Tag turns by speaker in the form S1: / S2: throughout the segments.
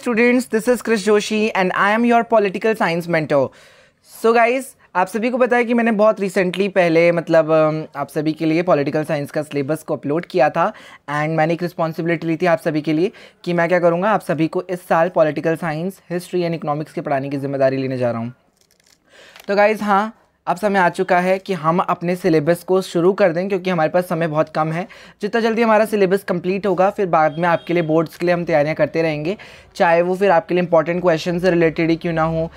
S1: students, this is Krish Joshi and I am your political science mentor. So guys, आप सभी को पता है कि मैंने बहुत रिसेंटली पहले आप सभी के लिए पॉलिटिकल साइंस का सिलेबस को अपलोड किया था एंड मैंने एक रिस्पॉन्सिबिलिटी ली थी आप सभी के लिए कि मैं क्या करूँगा, आप सभी को इस साल political science, history and economics के पढ़ाने की जिम्मेदारी लेने जा रहा हूँ। तो गाइज़ हाँ, अब समय आ चुका है कि हम अपने सिलेबस को शुरू कर दें क्योंकि हमारे पास समय बहुत कम है। जितना जल्दी हमारा सिलेबस कंप्लीट होगा फिर बाद में आपके लिए बोर्ड्स के लिए हम तैयारियां करते रहेंगे, चाहे वो फिर आपके लिए इंपॉर्टेंट क्वेश्चन से रिलेटेड ही क्यों ना हो,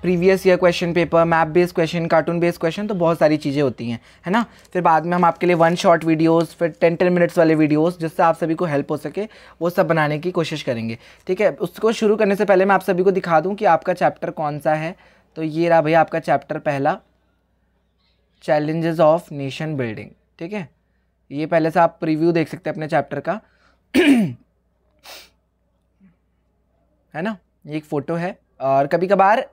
S1: previous year question paper, map based question, cartoon based question, तो बहुत सारी चीज़ें होती हैं, है ना। फिर बाद में हम आपके लिए 1 शॉट वीडियोस, फिर 10 मिनट्स वाले वीडियोस जिससे आप सभी को हेल्प हो सके वो सब बनाने की कोशिश करेंगे, ठीक है। उसको शुरू करने से पहले मैं आप सभी को दिखा दूँ कि आपका चैप्टर कौन सा है। तो ये रहा भैया आपका चैप्टर पहला, चैलेंजेस ऑफ नेशन बिल्डिंग, ठीक है। ये पहले से आप प्रीव्यू देख सकते हैं अपने चैप्टर का है ना। ये एक फ़ोटो है और कभी कभार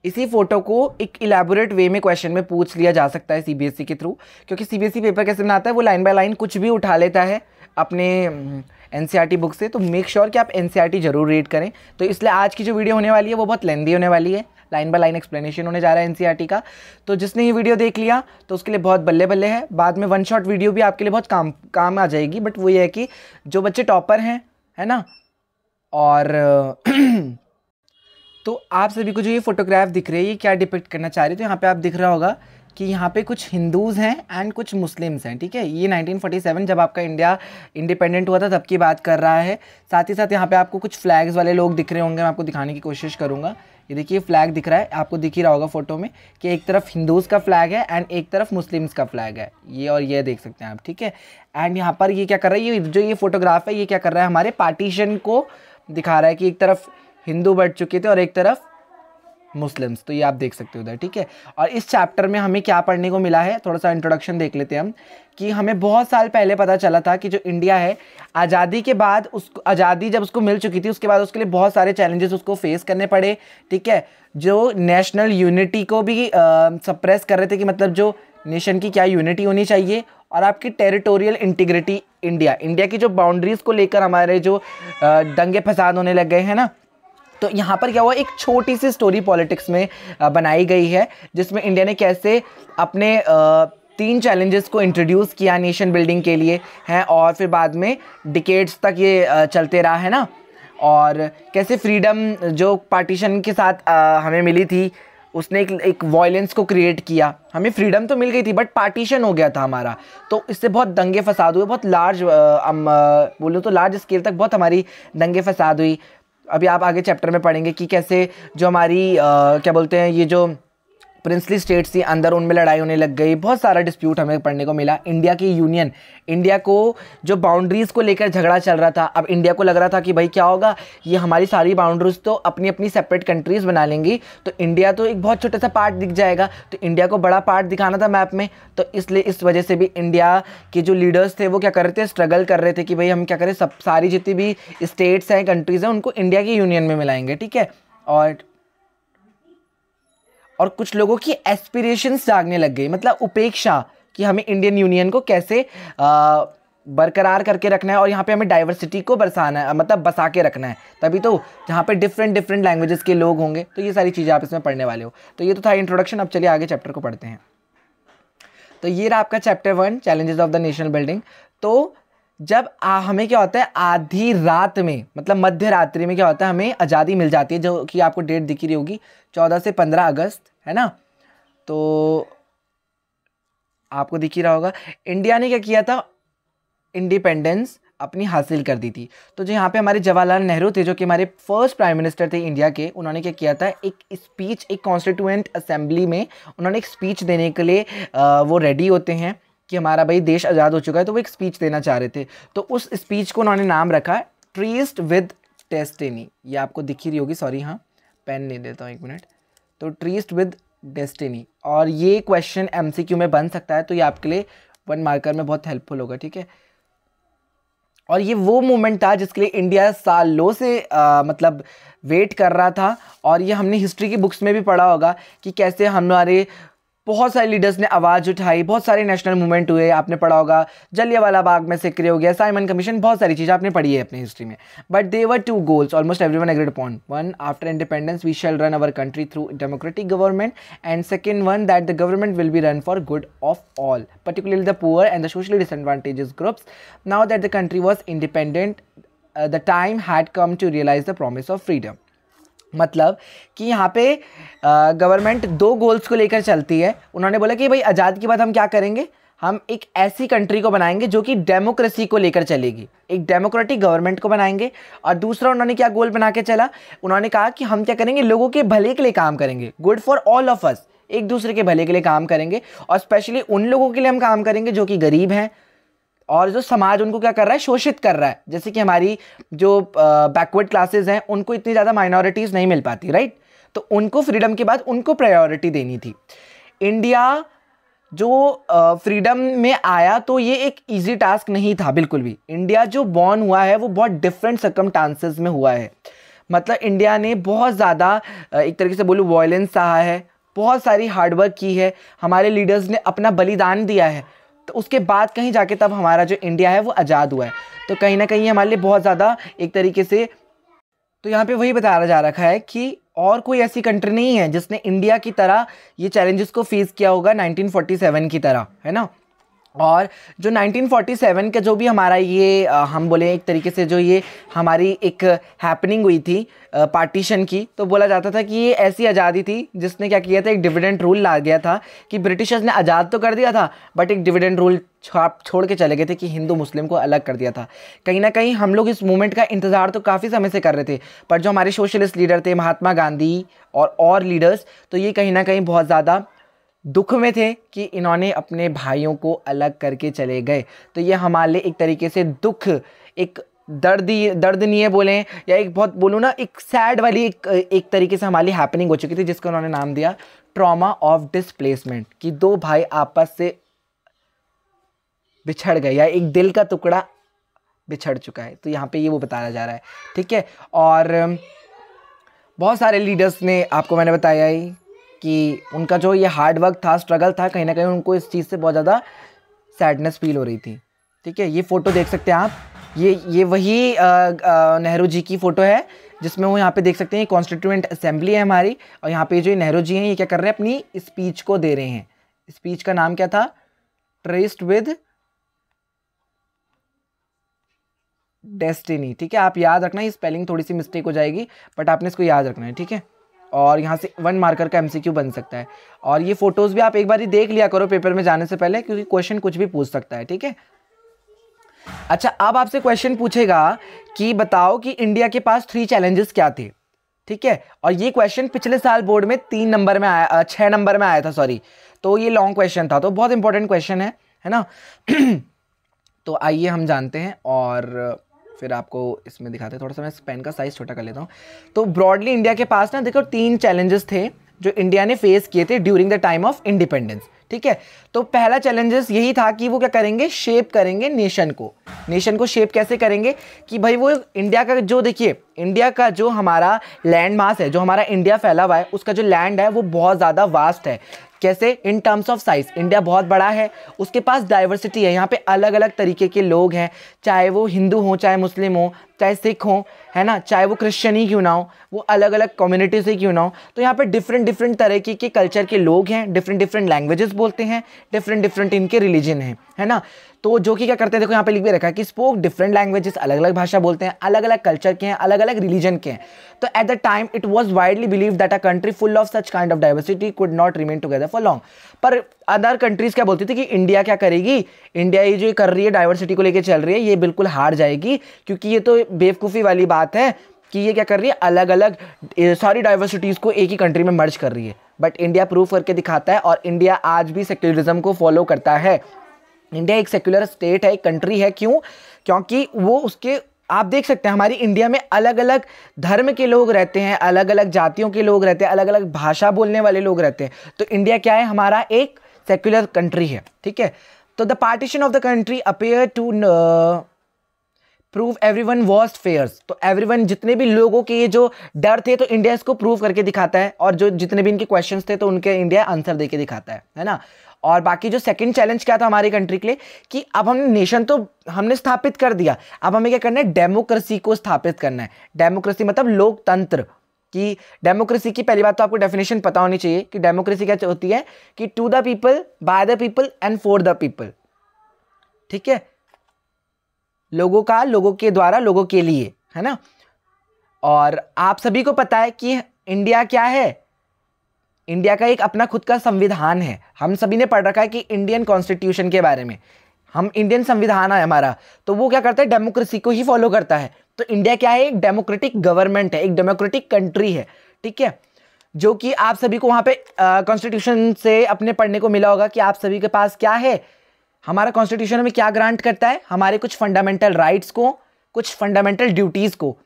S1: इसी फोटो को एक इलेबोरेट वे में क्वेश्चन में पूछ लिया जा सकता है सीबीएसई के थ्रू, क्योंकि सीबीएसई पेपर कैसे बनाता है, वो लाइन बाय लाइन कुछ भी उठा लेता है अपने एनसीईआरटी बुक से। तो मेक श्योर कि आप एनसीईआरटी जरूर रीड करें। तो इसलिए आज की जो वीडियो होने वाली है वो बहुत लेंदी होने वाली है, लाइन बाय लाइन एक्सप्लेनेशन होने जा रहा है एनसीईआरटी का। तो जिसने ये वीडियो देख लिया तो उसके लिए बहुत बल्ले बल्ले है, बाद में 1 शॉट वीडियो भी आपके लिए बहुत काम आ जाएगी। बट वो ये है कि जो बच्चे टॉपर हैं, है ना, और तो आप सभी को जो ये फोटोग्राफ दिख रही है ये क्या डिपिक्ट करना चाह रही है। तो यहाँ पे आप दिख रहा होगा कि यहाँ पे कुछ हिंदूज़ हैं एंड कुछ मुस्लिम्स हैं, ठीक है। ये 1947 जब आपका इंडिया इंडिपेंडेंट हुआ था तब की बात कर रहा है। साथ ही साथ यहाँ पे आपको कुछ फ्लैग्स वाले लोग दिख रहे होंगे, मैं आपको दिखाने की कोशिश करूँगा। ये देखिए फ्लैग दिख रहा है, आपको दिख ही रहा होगा फोटो में कि एक तरफ हिंदूज़ का फ्लैग है एंड एक तरफ मुस्लिम्स का फ्लैग है, ये और ये देख सकते हैं आप, ठीक है। एंड यहाँ पर ये क्या कर रहा है, ये जो ये फोटोग्राफ है ये क्या कर रहा है, हमारे पार्टीशन को दिखा रहा है कि एक तरफ हिंदू बढ़ चुके थे और एक तरफ मुस्लिम्स। तो ये आप देख सकते हो उधर, ठीक है। और इस चैप्टर में हमें क्या पढ़ने को मिला है, थोड़ा सा इंट्रोडक्शन देख लेते हैं हम। कि हमें बहुत साल पहले पता चला था कि जो इंडिया है, आज़ादी के बाद उसको, आज़ादी जब उसको मिल चुकी थी उसके बाद उसके लिए बहुत सारे चैलेंजेस उसको फेस करने पड़े, ठीक है। जो नेशनल यूनिटी को भी सप्रेस कर रहे थे कि मतलब जो नेशन की क्या यूनिटी होनी चाहिए, और आपकी टेरिटोरियल इंटीग्रिटी, इंडिया की जो बाउंड्रीज़ को लेकर हमारे जो दंगे फसाद होने लग गए हैं ना। तो यहाँ पर क्या हुआ, एक छोटी सी स्टोरी पॉलिटिक्स में बनाई गई है जिसमें इंडिया ने कैसे अपने 3 चैलेंजेस को इंट्रोड्यूस किया नेशन बिल्डिंग के लिए है, और फिर बाद में डिकेड्स तक ये चलते रहा, है ना। और कैसे फ्रीडम जो पार्टीशन के साथ हमें मिली थी उसने एक वॉयलेंस को क्रिएट किया। हमें फ्रीडम तो मिल गई थी बट पार्टीशन हो गया था हमारा, तो इससे बहुत दंगे फसाद हुए, बहुत लार्ज बोलूँ तो लार्ज स्केल तक बहुत हमारी दंगे फसाद हुई। अभी आप आगे चैप्टर में पढ़ेंगे कि कैसे जो हमारी क्या बोलते हैं, ये जो प्रिंसली स्टेट्स थी अंदर उनमें लड़ाई होने लग गई, बहुत सारा डिस्प्यूट हमें पढ़ने को मिला। इंडिया की यूनियन, इंडिया को जो बाउंड्रीज़ को लेकर झगड़ा चल रहा था, अब इंडिया को लग रहा था कि भाई क्या होगा, ये हमारी सारी बाउंड्रीज तो अपनी अपनी सेपरेट कंट्रीज़ बना लेंगी, तो इंडिया तो एक बहुत छोटा सा पार्ट दिख जाएगा। तो इंडिया को बड़ा पार्ट दिखाना था मैप में, तो इसलिए इस वजह से भी इंडिया के जो लीडर्स थे वो क्या कर रहे थे, स्ट्रगल कर रहे थे कि भाई हम क्या करें, सब सारी जितनी भी स्टेट्स हैं, कंट्रीज़ हैं, उनको इंडिया की यूनियन में मिलाएंगे, ठीक है। और कुछ लोगों की एस्पिरेशंस जागने लग गई, मतलब उपेक्षा, कि हमें इंडियन यूनियन को कैसे बरकरार करके रखना है और यहाँ पे हमें डाइवर्सिटी को बरसाना है, मतलब बसा के रखना है, तभी तो जहाँ पे डिफरेंट लैंग्वेजेस के लोग होंगे। तो ये सारी चीज़ें आप इसमें पढ़ने वाले हो। तो ये तो था इंट्रोडक्शन, अब चलिए आगे चैप्टर को पढ़ते हैं। तो ये रहा आपका chapter 1, challenges of the national building. तो जब हमें क्या होता है, आधी रात में, मतलब मध्य रात्रि में क्या होता है, हमें आज़ादी मिल जाती है, जो कि आपको डेट दिख रही होगी 14 से 15 अगस्त, है ना। तो आपको दिख ही रहा होगा इंडिया ने क्या किया था, इंडिपेंडेंस अपनी हासिल कर दी थी। तो जो यहाँ पे हमारे जवाहरलाल नेहरू थे, जो कि हमारे फर्स्ट प्राइम मिनिस्टर थे इंडिया के, उन्होंने क्या किया था, एक स्पीच, एक कॉन्स्टिट्यूएंट असेंबली में उन्होंने एक स्पीच देने के लिए वो रेडी होते हैं कि हमारा भाई देश आज़ाद हो चुका है, तो वो एक स्पीच देना चाह रहे थे। तो उस स्पीच को उन्होंने नाम रखा ट्रीस्ट विद डेस्टिनी। ये आपको दिख ही रही होगी, सॉरी हाँ पेन नहीं देता हूँ, 1 मिनट। तो ट्रीस्ट विद डेस्टिनी, और ये क्वेश्चन एमसीक्यू में बन सकता है, तो ये आपके लिए 1 मार्कर में बहुत हेल्पफुल होगा, ठीक है। और ये वो मोमेंट था जिसके लिए इंडिया सालों से मतलब वेट कर रहा था, और ये हमने हिस्ट्री की बुक्स में भी पढ़ा होगा कि कैसे हमारे बहुत सारे लीडर्स ने आवाज़ उठाई, बहुत सारे नेशनल मूवमेंट हुए, आपने पढ़ा होगा जलियांवाला बाग में सिक्रे हो गया, साइमन कमीशन, बहुत सारी चीज़ें आपने पढ़ी है अपनी हिस्ट्री में. But they were two goals almost everyone agreed upon. One, after independence we shall run our country through democratic government, and second one that the government will be run for good of all, particularly the poor and the socially disadvantaged groups. Now that the country was independent, the time had come to realize the promise of freedom. मतलब कि यहाँ पे government दो goals को लेकर चलती है. उन्होंने बोला कि भाई आज़ाद के बाद हम क्या करेंगे, हम एक ऐसी कंट्री को बनाएंगे जो कि डेमोक्रेसी को लेकर चलेगी, एक डेमोक्रेटिक गवर्नमेंट को बनाएंगे. और दूसरा उन्होंने क्या गोल बना के चला, उन्होंने कहा कि हम क्या करेंगे, लोगों के भले के लिए काम करेंगे, good for all of us, एक दूसरे के भले के लिए काम करेंगे. और स्पेशली उन लोगों के लिए हम काम करेंगे जो कि गरीब हैं और जो समाज उनको क्या कर रहा है, शोषित कर रहा है. जैसे कि हमारी जो बैकवर्ड क्लासेस हैं उनको इतनी ज़्यादा माइनॉरिटीज़ नहीं मिल पाती, राइट. तो उनको फ्रीडम के बाद उनको प्रायोरिटी देनी थी. इंडिया जो फ्रीडम में आया तो ये एक इजी टास्क नहीं था बिल्कुल भी. इंडिया जो बॉर्न हुआ है वो बहुत डिफरेंट सर्कमस्टांसेस में हुआ है. मतलब इंडिया ने बहुत ज़्यादा एक तरीके से बोलूँ वायलेंस सहा है, बहुत सारी हार्डवर्क की है, हमारे लीडर्स ने अपना बलिदान दिया है. तो उसके बाद कहीं जाके तब हमारा जो इंडिया है वो आज़ाद हुआ है. तो कहीं ना कहीं हमारे लिए बहुत ज़्यादा एक तरीके से, तो यहाँ पे वही बताया जा रखा है कि और कोई ऐसी कंट्री नहीं है जिसने इंडिया की तरह ये चैलेंजेस को फेस किया होगा 1947 की तरह, है ना. और जो 1947 का जो भी हमारा ये हम बोले एक तरीके से जो ये हमारी एक हैपनिंग हुई थी पार्टीशन की, तो बोला जाता था कि ये ऐसी आज़ादी थी जिसने क्या किया था, एक डिविडेंड रूल ला गया था कि ब्रिटिशर्स ने आज़ाद तो कर दिया था बट एक डिविडेंड रूल छोड़ के चले गए थे कि हिंदू मुस्लिम को अलग कर दिया था. कहीं ना कहीं हम लोग इस मूवमेंट का इंतज़ार तो काफ़ी समय से कर रहे थे, पर जो हमारे सोशलिस्ट लीडर थे महात्मा गांधी और लीडर्स, तो ये कहीं ना कहीं बहुत ज़्यादा दुख में थे कि इन्होंने अपने भाइयों को अलग करके चले गए. तो ये हमारे लिए एक तरीके से दुख, एक दर्दनीय बोलें या एक बहुत बोलूँ ना, एक सैड वाली एक तरीके से हमारे लिए हैपनिंग हो चुकी थी, जिसको उन्होंने नाम दिया ट्रॉमा ऑफ डिस्प्लेसमेंट. कि दो भाई आपस से बिछड़ गए या एक दिल का टुकड़ा बिछड़ चुका है. तो यहाँ पे ये वो बताया जा रहा है, ठीक है. और बहुत सारे लीडर्स ने, आपको मैंने बताया ही कि उनका जो ये हार्ड वर्क था, स्ट्रगल था, कहीं ना कहीं उनको इस चीज़ से बहुत ज़्यादा सैडनेस फील हो रही थी, ठीक है. ये फ़ोटो देख सकते हैं आप, ये वही नेहरू जी की फ़ोटो है जिसमें वो यहाँ पे देख सकते हैं कॉन्स्टिट्यूएंट असेंबली है हमारी. और यहाँ पे जो नेहरू जी हैं ये क्या कर रहे हैं, अपनी स्पीच को दे रहे हैं. स्पीच का नाम क्या था, ट्रेस्ड विद डेस्टिनी, ठीक है. आप याद रखना, ये स्पेलिंग थोड़ी सी मिस्टेक हो जाएगी बट आपने इसको याद रखना है, ठीक है. और यहाँ से 1 मार्कर का MCQ बन सकता है. और ये फोटोज़ भी आप एक बार ही देख लिया करो पेपर में जाने से पहले, क्योंकि क्वेश्चन कुछ भी पूछ सकता है, ठीक है. अच्छा, अब आपसे क्वेश्चन पूछेगा कि बताओ कि इंडिया के पास 3 चैलेंजेस क्या थे, ठीक है. और ये क्वेश्चन पिछले साल बोर्ड में 3 नंबर में आया, 6 नंबर में आया था, सॉरी. तो ये लॉन्ग क्वेश्चन था, तो बहुत इंपॉर्टेंट क्वेश्चन है ना. तो आइए हम जानते हैं और फिर आपको इसमें दिखाते हैं. थोड़ा सा मैं पेन का साइज़ छोटा कर लेता हूँ. तो ब्रॉडली इंडिया के पास ना देखो 3 चैलेंजेस थे जो इंडिया ने फेस किए थे during the time of independence, ठीक है. तो पहला चैलेंजेस यही था कि वो क्या करेंगे, शेप करेंगे नेशन को शेप कैसे करेंगे कि भाई वो इंडिया का जो, देखिए इंडिया का जो हमारा लैंड मास है, जो हमारा इंडिया फैला हुआ है, उसका जो लैंड है वो बहुत ज़्यादा वास्ट है. कैसे, in terms of size India बहुत बड़ा है, उसके पास डाइवर्सिटी है, यहाँ पे अलग अलग तरीके के लोग हैं, चाहे वो हिंदू हो, चाहे मुस्लिम हो, चाहे सिख हो, है ना, चाहे वो क्रिश्चियन ही क्यों ना हो, वो अलग अलग कम्युनिटी से क्यों ना हो. तो यहाँ पे डिफरेंट तरीके के कल्चर के लोग हैं, डिफरेंट लैंग्वेजेस बोलते हैं, डिफरेंट इनके रिलीजन हैं, है ना. तो जो कि क्या करते हैं, देखो यहाँ पे लिख भी रखा है कि स्पोक डिफरेंट लैंग्वेजेस, अलग अलग भाषा बोलते हैं, अलग अलग कल्चर के हैं, अलग अलग रिलीजन के हैं. तो at the time it was widely believed that a country full of such kind of diversity could not remain together for long. पर अदर कंट्रीज क्या बोलती थी कि इंडिया क्या करेगी, इंडिया ये जो कर रही है डाइवर्सिटी को लेकर चल रही है, ये बिल्कुल हार जाएगी, क्योंकि ये तो बेवकूफ़ी वाली बात है कि ये क्या कर रही है, अलग अलग सारी डाइवर्सिटीज़ को एक ही कंट्री में मर्ज कर रही है. बट इंडिया प्रूव करके दिखाता है, और इंडिया आज भी सेक्युलरिज्म को फॉलो करता है. इंडिया एक सेक्युलर स्टेट है, एक कंट्री है. क्यों? क्योंकि वो उसके, आप देख सकते हैं हमारी इंडिया में अलग अलग धर्म के लोग रहते हैं, अलग अलग जातियों के लोग रहते हैं, अलग अलग भाषा बोलने वाले लोग रहते हैं. तो इंडिया क्या है, हमारा एक सेक्युलर कंट्री है, ठीक है. तो the partition of the country appear to prove everyone was fears, तो एवरीवन जितने भी लोगों के ये जो डर थे तो इंडिया इसको प्रूव करके दिखाता है, और जो जितने भी इनके क्वेश्चंस थे तो उनके इंडिया आंसर देके दिखाता है ना। और बाकी जो सेकंड चैलेंज क्या था हमारी कंट्री के लिए कि अब हमने नेशन तो हमने स्थापित कर दिया, अब हमें क्या करना है, डेमोक्रेसी को स्थापित करना है। डेमोक्रेसी मतलब लोकतंत्र, कि डेमोक्रेसी की पहली बात तो आपको डेफिनेशन पता होनी चाहिए कि डेमोक्रेसी क्या होती है, कि to the people, by the people and for the people. ठीक है, लोगों का, लोगों के द्वारा, लोगों के लिए, है ना। और आप सभी को पता है कि इंडिया क्या है, इंडिया का एक अपना खुद का संविधान है। हम सभी ने पढ़ रखा है कि इंडियन कॉन्स्टिट्यूशन के बारे में, हम इंडियन संविधान है हमारा, तो वो क्या करता है, डेमोक्रेसी को ही फॉलो करता है। तो इंडिया क्या है, एक डेमोक्रेटिक गवर्नमेंट है, एक डेमोक्रेटिक कंट्री है। ठीक है, जो कि आप सभी को वहां पे कॉन्स्टिट्यूशन से अपने पढ़ने को मिला होगा कि आप सभी के पास क्या है, हमारा कॉन्स्टिट्यूशन हमें क्या ग्रांट करता है, हमारे कुछ फंडामेंटल राइट्स को, कुछ फंडामेंटल ड्यूटीज को।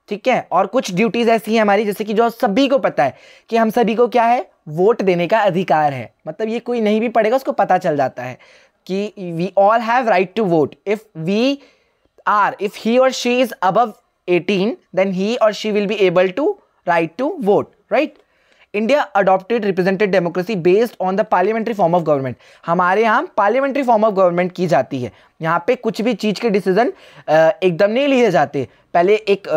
S1: ठीक है, और कुछ ड्यूटीज ऐसी हैं हमारी, जैसे कि जो सभी को पता है कि हम सभी को क्या है, वोट देने का अधिकार है। मतलब ये कोई नहीं भी पढ़ेगा उसको पता चल जाता है कि we all have right to vote. If he or she is above 18 then he or she will be able to right to vote, right. India adopted representative democracy based on the parliamentary form of government. हमारे यहाँ parliamentary form of government की जाती है। यहाँ पे कुछ भी चीज के डिसीजन एकदम नहीं लिए जाते, पहले एक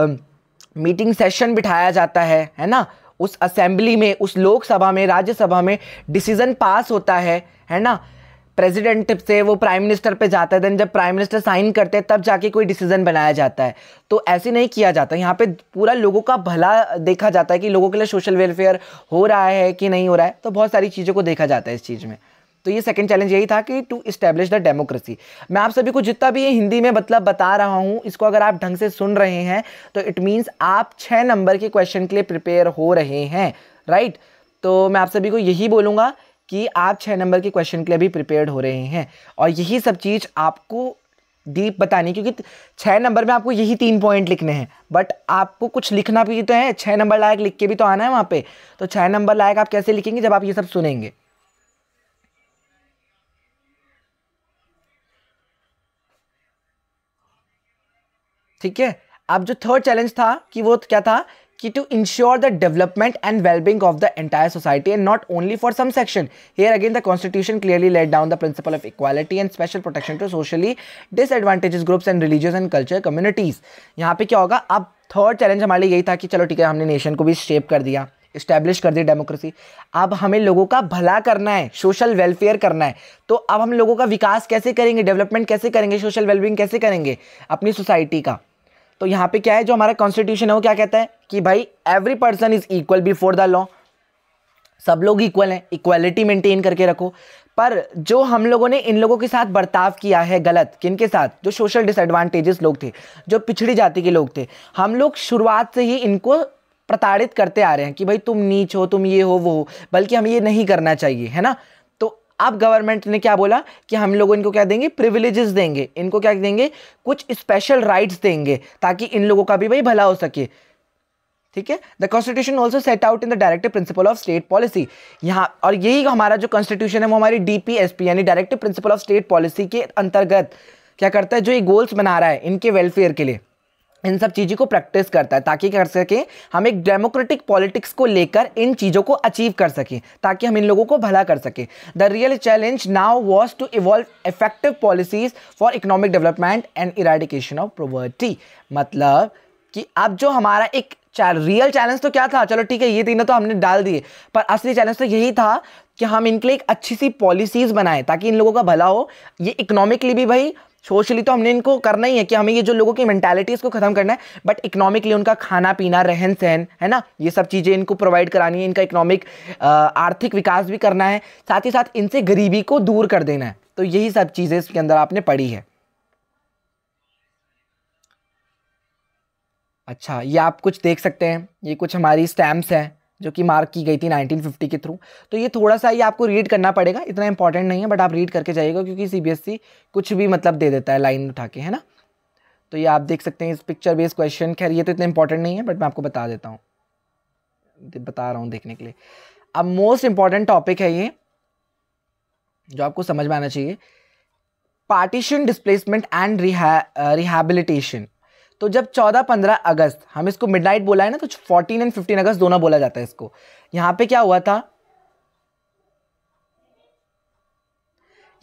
S1: मीटिंग सेशन बिठाया जाता है ना, उस असेंबली में, उस लोकसभा में, राज्यसभा में डिसीजन पास होता है ना। प्रेसिडेंट से वो प्राइम मिनिस्टर पे जाता है, देन जब प्राइम मिनिस्टर साइन करते हैं तब जाके कोई डिसीजन बनाया जाता है। तो ऐसे नहीं किया जाता, यहाँ पे पूरा लोगों का भला देखा जाता है कि लोगों के लिए सोशल वेलफेयर हो रहा है कि नहीं हो रहा है। तो बहुत सारी चीज़ों को देखा जाता है इस चीज़ में। तो ये सेकंड चैलेंज यही था कि टू इस्टेब्लिश द डेमोक्रेसी। मैं आप सभी को जितना भी ये हिंदी में मतलब बता रहा हूँ, इसको अगर आप ढंग से सुन रहे हैं तो इट मीन्स आप 6 नंबर के क्वेश्चन के लिए प्रिपेयर हो रहे हैं, राइट। तो मैं आप सभी को यही बोलूँगा कि आप 6 नंबर के क्वेश्चन के लिए भी प्रिपेयर्ड हो रहे हैं, और यही सब चीज़ आपको डीप बतानी, क्योंकि 6 नंबर में आपको यही 3 पॉइंट लिखने हैं, बट आपको कुछ लिखना भी तो है, 6 नंबर लायक लिख के भी तो आना है वहाँ पे। तो 6 नंबर लायक आप कैसे लिखेंगे जब आप ये सब सुनेंगे। ठीक है, अब जो थर्ड चैलेंज था कि वो क्या था कि to ensure the development and wellbeing of the entire society and not only for some section. Here again the constitution clearly let down the principle of equality and special protection to socially disadvantages groups and religious and culture communities. यहाँ पे क्या होगा, अब third challenge हमारे लिए यही था कि चलो ठीक है, हमने नेशन को भी शेप कर दिया, इस्टेब्लिश कर दी डेमोक्रेसी, अब हमें लोगों का भला करना है, सोशल वेलफेयर करना है। तो अब हम लोगों का विकास कैसे करेंगे, डेवलपमेंट कैसे करेंगे, सोशल वेलबींग कैसे करेंगे अपनी सोसाइटी का। तो यहाँ पे क्या है, जो हमारा कॉन्स्टिट्यूशन है वो क्या कहता है कि भाई every person is equal before the law, सब लोग इक्वल हैं, इक्वालिटी मेंटेन करके रखो। पर जो हम लोगों ने इन लोगों के साथ बर्ताव किया है गलत, किनके साथ, जो सोशल डिसएडवांटेजेस लोग थे, जो पिछड़ी जाति के लोग थे, हम लोग शुरुआत से ही इनको प्रताड़ित करते आ रहे हैं कि भाई तुम नीच हो, तुम ये हो वो हो, बल्कि हमें ये नहीं करना चाहिए, है ना। तो अब गवर्नमेंट ने क्या बोला कि हम लोग इनको क्या देंगे, प्रिविलेजेस देंगे, इनको क्या देंगे, कुछ स्पेशल राइट्स देंगे, ताकि इन लोगों का भी भाई भला हो सके। ठीक है, the constitution also set out in the directive principle of state policy. यहाँ और यही हमारा जो कॉन्स्टिट्यूशन है वो हमारी DPSP यानी directive principle of state policy के अंतर्गत क्या करता है, जो ये गोल्स बना रहा है इनके वेलफेयर के लिए, इन सब चीज़ों को प्रैक्टिस करता है, ताकि कर सके हम एक डेमोक्रेटिक पॉलिटिक्स को लेकर इन चीज़ों को अचीव कर सकें, ताकि हम इन लोगों को भला कर सकें। The real challenge now was to evolve effective policies for economic development and eradication of poverty. मतलब कि अब जो हमारा एक रियल चैलेंज तो क्या था, चलो ठीक है ये तीनों तो हमने डाल दिए, पर असली चैलेंज तो यही था कि हम इनके लिए एक अच्छी सी पॉलिसीज बनाएं ताकि इन लोगों का भला हो। ये इकोनॉमिकली भी भाई, सोशली तो हमने इनको करना ही है कि हमें ये जो लोगों की मेंटालिटी है इसको खत्म करना है, बट इकोनॉमिकली उनका खाना पीना, रहन सहन, है ना, ये सब चीज़ें इनको प्रोवाइड करानी है, इनका इकोनॉमिक आर्थिक विकास भी करना है, साथ ही साथ इनसे गरीबी को दूर कर देना है। तो यही सब चीज़ें इसके अंदर आपने पढ़ी है। अच्छा, ये आप कुछ देख सकते हैं, ये कुछ हमारी स्टैम्प्स हैं जो कि मार्क की गई थी 1950 के थ्रू। तो ये थोड़ा सा ये आपको रीड करना पड़ेगा, इतना इंपॉर्टेंट नहीं है, बट आप रीड करके जाइएगा क्योंकि CBSE कुछ भी मतलब दे देता है लाइन उठा के, है ना। तो ये आप देख सकते हैं इस पिक्चर बेस्ड क्वेश्चन, खैर ये तो इतना इंपॉर्टेंट नहीं है बट मैं आपको बता देता हूँ, बता रहा हूँ देखने के लिए। अब मोस्ट इंपॉर्टेंट टॉपिक है ये जो आपको समझ में आना चाहिए, पार्टीशन, डिस्प्लेसमेंट एंड रिहैबिलिटेशन। तो जब 14-15 अगस्त, हम इसको मिडनाइट बोला है ना, तो 14 एंड 15 अगस्त दोनों बोला जाता है इसको। यहां पे क्या हुआ था,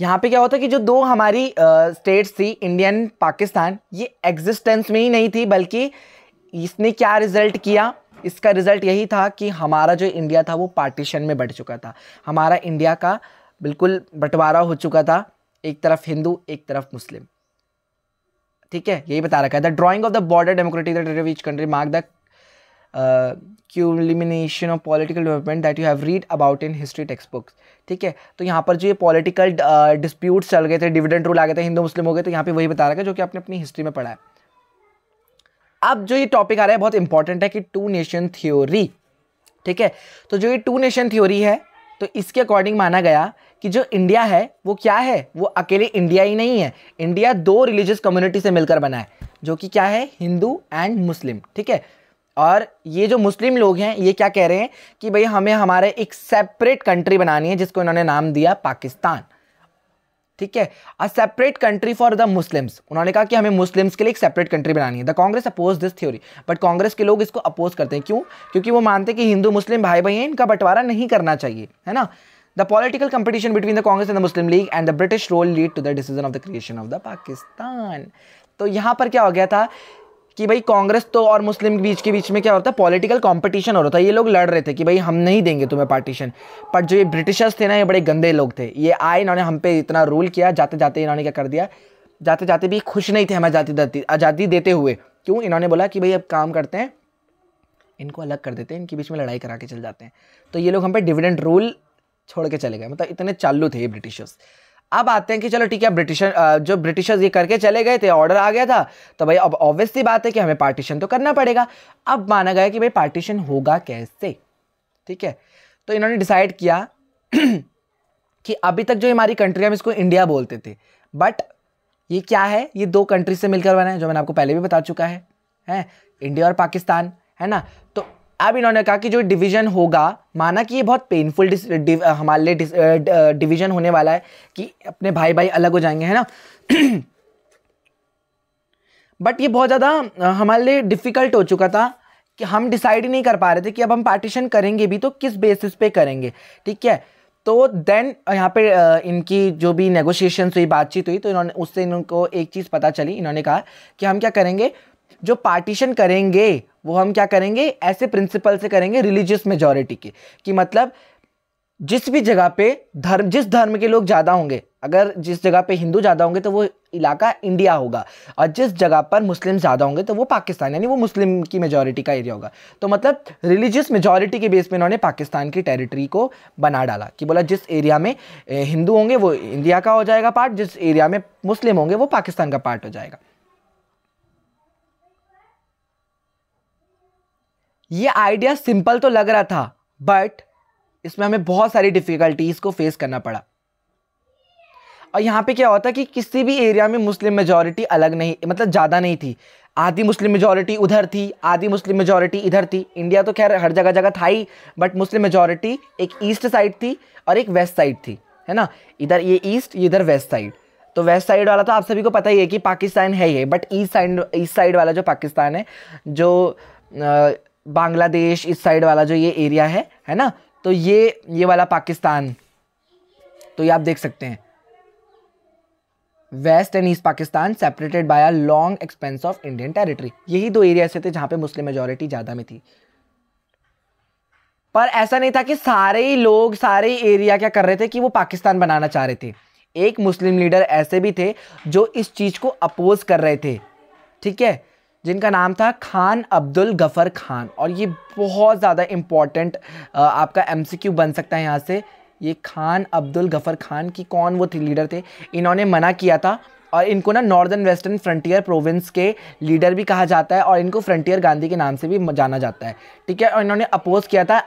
S1: यहां पे क्या होता कि जो दो हमारी स्टेट्स थी, इंडिया एंड पाकिस्तान, ये एग्जिस्टेंस में ही नहीं थी, बल्कि इसने क्या रिजल्ट किया, इसका रिजल्ट यही था कि हमारा जो इंडिया था वो पार्टीशन में बट चुका था। हमारा इंडिया का बिल्कुल बंटवारा हो चुका था, एक तरफ हिंदू एक तरफ मुस्लिम। ठीक है, यही बता रखा है। The drying of the border democratic that each country mark the culmination of political development that you have read about in history textbooks। ठीक है, तो यहाँ पर जो ये पॉलिटिकल डिस्प्यूट्स चल गए थे, डिविडेंड रूल आ गए थे, हिंदू मुस्लिम हो गए, तो यहाँ पे वही बता रखा है जो कि आपने अपनी हिस्ट्री में पढ़ा है। अब जो ये टॉपिक आ रहा है बहुत इंपॉर्टेंट है कि टू नेशन थ्योरी। ठीक है, तो जो ये टू नेशन थ्योरी है, तो इसके अकॉर्डिंग माना गया कि जो इंडिया है वो क्या है, वो अकेले इंडिया ही नहीं है। इंडिया दो रिलीजियस कम्युनिटी से मिलकर बना है, जो कि क्या है, हिंदू एंड मुस्लिम। ठीक है, और ये जो मुस्लिम लोग हैं ये क्या कह रहे हैं कि भाई हमें हमारे एक सेपरेट कंट्री बनानी है, जिसको इन्होंने नाम दिया पाकिस्तान। ठीक है, a separate country for the Muslims. उन्होंने कहा कि हमें मुस्लिम्स के लिए एक सेपरेट कंट्री बनानी है। The Congress oppose this theory, but Congress के लोग इसको अपोज करते हैं। क्यों? क्योंकि वो मानते हैं कि हिंदू मुस्लिम भाई भाई हैं, इनका बंटवारा नहीं करना चाहिए, है ना। The political competition between the Congress and the Muslim League and the British role lead to the decision of the creation of the Pakistan. तो यहां पर क्या हो गया था कि भाई कांग्रेस तो और मुस्लिम के बीच में क्या होता है, पॉलिटिकल कंपटीशन हो रहा था। ये लोग लड़ रहे थे कि भाई हम नहीं देंगे तुम्हें पार्टीशन, पर जो ये ब्रिटिशर्स थे ना, ये बड़े गंदे लोग थे। ये आए, इन्होंने हम पे इतना रूल किया, जाते जाते इन्होंने क्या कर दिया, जाते जाते भी खुश नहीं थे हमें आज़ादी देते हुए। क्यों? इन्होंने बोला कि भाई अब काम करते हैं, इनको अलग कर देते हैं, इनके बीच में लड़ाई करा के चल जाते हैं। तो ये लोग हम पे डिविडेंड रूल छोड़ के चले गए, मतलब इतने चालू थे ये ब्रिटिशर्स। अब आते हैं कि चलो ठीक है, जो ब्रिटिशर्स ये करके चले गए थे, ऑर्डर आ गया था, तो भाई अब ऑब्वियस सी बात है कि हमें पार्टीशन तो करना पड़ेगा। अब माना गया कि भाई पार्टीशन होगा कैसे। ठीक है, तो इन्होंने डिसाइड किया कि अभी तक जो हमारी कंट्री, हम इसको इंडिया बोलते थे, बट ये क्या है, ये दो कंट्री से मिलकर बना है, जो मैंने आपको पहले भी बता चुका है इंडिया और पाकिस्तान, है ना। तो अब इन्होंने कहा कि जो डिवीजन होगा, माना कि ये बहुत पेनफुल हमारे लिए डिवीजन होने वाला है कि अपने भाई भाई अलग हो जाएंगे, है ना। बट ये बहुत ज़्यादा हमारे लिए डिफ़िकल्ट हो चुका था कि हम डिसाइड ही नहीं कर पा रहे थे कि अब हम पार्टीशन करेंगे भी तो किस बेसिस पे करेंगे। ठीक है, तो देन यहाँ पे इनकी जो भी नेगोशिएशंस हुई, बातचीत हुई, तो इन्होंने उससे इनको एक चीज़ पता चली। इन्होंने कहा कि हम क्या करेंगे, जो पार्टीशन करेंगे वो हम क्या करेंगे, ऐसे प्रिंसिपल से करेंगे रिलीजियस मेजॉरिटी के, कि मतलब जिस भी जगह पे जिस धर्म के लोग ज़्यादा होंगे, अगर जिस जगह पे हिंदू ज़्यादा होंगे तो वो इलाका इंडिया होगा, और जिस जगह पर मुस्लिम ज़्यादा होंगे तो वो पाकिस्तान, यानी वो मुस्लिम की मेजॉरिटी का एरिया होगा। तो मतलब रिलीजियस मेजॉरिटी के बेस पे इन्होंने पाकिस्तान की टेरिटरी को बना डाला कि बोला जिस एरिया में हिंदू होंगे वो इंडिया का हो जाएगा पार्ट, जिस एरिया में मुस्लिम होंगे वो पाकिस्तान का पार्ट हो जाएगा। ये आइडिया सिंपल तो लग रहा था, बट इसमें हमें बहुत सारी डिफिकल्टीज को फेस करना पड़ा। और यहाँ पे क्या होता है कि किसी भी एरिया में मुस्लिम मेजॉरिटी अलग नहीं, मतलब ज़्यादा नहीं थी। आधी मुस्लिम मेजॉरिटी उधर थी, आधी मुस्लिम मेजॉरिटी इधर थी। इंडिया तो खैर हर जगह जगह था ही, बट मुस्लिम मेजॉरिटी एक ईस्ट साइड थी और एक वेस्ट साइड थी, है ना। इधर ये ईस्ट, इधर वेस्ट साइड। तो वेस्ट साइड वाला तो आप सभी को पता ही है कि पाकिस्तान है ये, बट ईस्ट साइड वाला जो पाकिस्तान है, जो बांग्लादेश इस साइड वाला जो ये एरिया है ना, तो ये वाला पाकिस्तान, तो ये आप देख सकते हैं west and east Pakistan separated by a long expanse of Indian territory. यही दो एरिया ऐसे थे जहां पे मुस्लिम मेजॉरिटी ज्यादा में थी। पर ऐसा नहीं था कि सारे ही लोग, सारे एरिया क्या कर रहे थे कि वो पाकिस्तान बनाना चाह रहे थे। एक मुस्लिम लीडर ऐसे भी थे जो इस चीज को अपोज कर रहे थे, ठीक है, जिनका नाम था खान अब्दुल गफर खान। और ये बहुत ज़्यादा इम्पॉर्टेंट आपका एमसीक्यू बन सकता है यहाँ से। ये खान अब्दुल गफर खान की कौन वो थे, लीडर थे, इन्होंने मना किया था। और इनको ना नॉर्दर्न वेस्टर्न फ्रंटियर प्रोविंस के लीडर भी कहा जाता है, और इनको फ्रंटियर गांधी के नाम से भी जाना जाता है, ठीक है। और इन्होंने अपोज किया था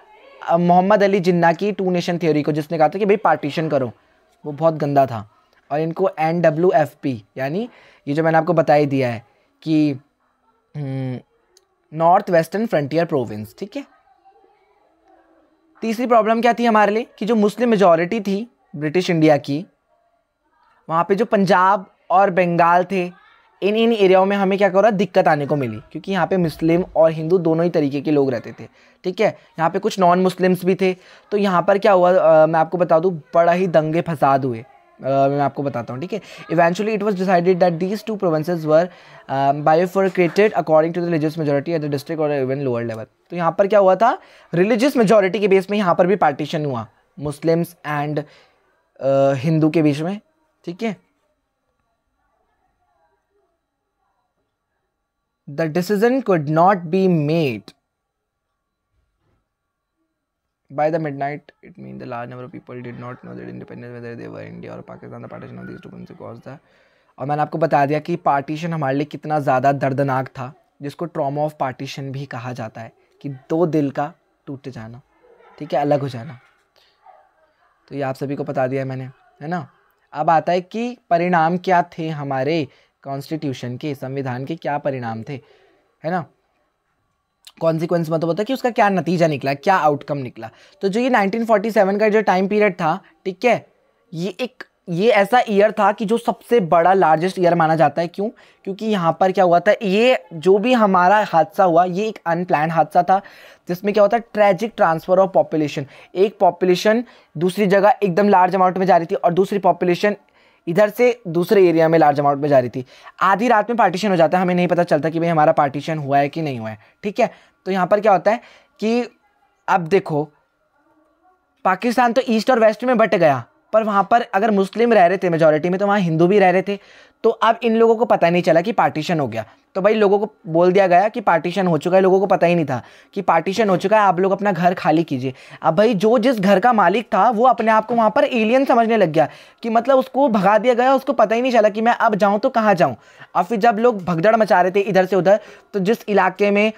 S1: मोहम्मद अली जिन्ना की टू नेशन थ्योरी को, जिसने कहा था कि भाई पार्टीशन करो, वो बहुत गंदा था। और इनको NWFP, यानी ये जो मैंने आपको बता ही दिया है कि नॉर्थ वेस्टर्न फ्रंटियर प्रोविंस, ठीक है। तीसरी प्रॉब्लम क्या थी हमारे लिए कि जो मुस्लिम मेजॉरिटी थी ब्रिटिश इंडिया की, वहाँ पे जो पंजाब और बंगाल थे, इन इन एरियाओं में हमें क्या करा दिक्कत आने को मिली, क्योंकि यहाँ पे मुस्लिम और हिंदू दोनों ही तरीके के लोग रहते थे, ठीक है। यहाँ पे कुछ नॉन मुस्लिम्स भी थे। तो यहाँ पर क्या हुआ, मैं आपको बता दूँ, बड़ा ही दंगे फसाद हुए। मैं आपको बताता हूँ, ठीक है। Eventually it was decided that these two provinces were bifurcated according to the religious majority at the district और इवन लोअर लेवल। तो यहाँ पर क्या हुआ था, रिलीजियस मेजॉरिटी के बेस में यहाँ पर भी पार्टीशन हुआ, मुस्लिम्स एंड हिंदू के बीच में, ठीक है। The decision could not be made by the midnight. It means the large number of people did not know that independence, whether they were India or Pakistan. The partition of these two countries caused the, और मैंने आपको बता दिया कि partition हमारे लिए कितना ज़्यादा दर्दनाक था, जिसको ट्रॉमा ऑफ पार्टीशन भी कहा जाता है, कि दो दिल का टूट जाना, ठीक है, अलग हो जाना। तो ये आप सभी को बता दिया है मैंने, है ना। अब आता है कि परिणाम क्या थे हमारे कॉन्स्टिट्यूशन के, संविधान के क्या परिणाम थे, है ना। कॉन्सिक्वेंस मतलब होता है कि उसका क्या नतीजा निकला, क्या आउटकम निकला। तो जो ये 1947 का जो टाइम पीरियड था, ठीक है, ये ऐसा ईयर था कि जो सबसे बड़ा लार्जेस्ट ईयर माना जाता है। क्यों? क्योंकि यहाँ पर क्या हुआ था, ये जो भी हमारा हादसा हुआ, ये एक अनप्लान्ड हादसा था, जिसमें क्या होता है, ट्रैजिक ट्रांसफर ऑफ पॉपुलेशन। एक पॉपुलेशन दूसरी जगह एकदम लार्ज अमाउंट में जा रही थी, और दूसरी पॉपुलेशन इधर से दूसरे एरिया में लार्ज अमाउंट में जा रही थी। आधी रात में पार्टीशन हो जाता है, हमें नहीं पता चलता कि भाई हमारा पार्टीशन हुआ है कि नहीं हुआ है, ठीक है। तो यहाँ पर क्या होता है कि अब देखो, पाकिस्तान तो ईस्ट और वेस्ट में बट गया, पर वहाँ पर अगर मुस्लिम रह रहे थे मेजॉरिटी में, तो वहाँ हिंदू भी रह रहे थे। तो अब इन लोगों को पता नहीं चला कि पार्टीशन हो गया। तो भाई लोगों को बोल दिया गया कि पार्टीशन हो चुका है, लोगों को पता ही नहीं था कि पार्टीशन हो चुका है, आप लोग अपना घर खाली कीजिए। अब भाई जो जिस घर का मालिक था, वो अपने आप को वहाँ पर एलियन समझने लग गया, कि मतलब उसको भगा दिया गया, उसको पता ही नहीं चला कि मैं अब जाऊँ तो कहाँ जाऊँ। और फिर जब लोग भगदड़ मचा रहे थे इधर से उधर, तो जिस इलाके में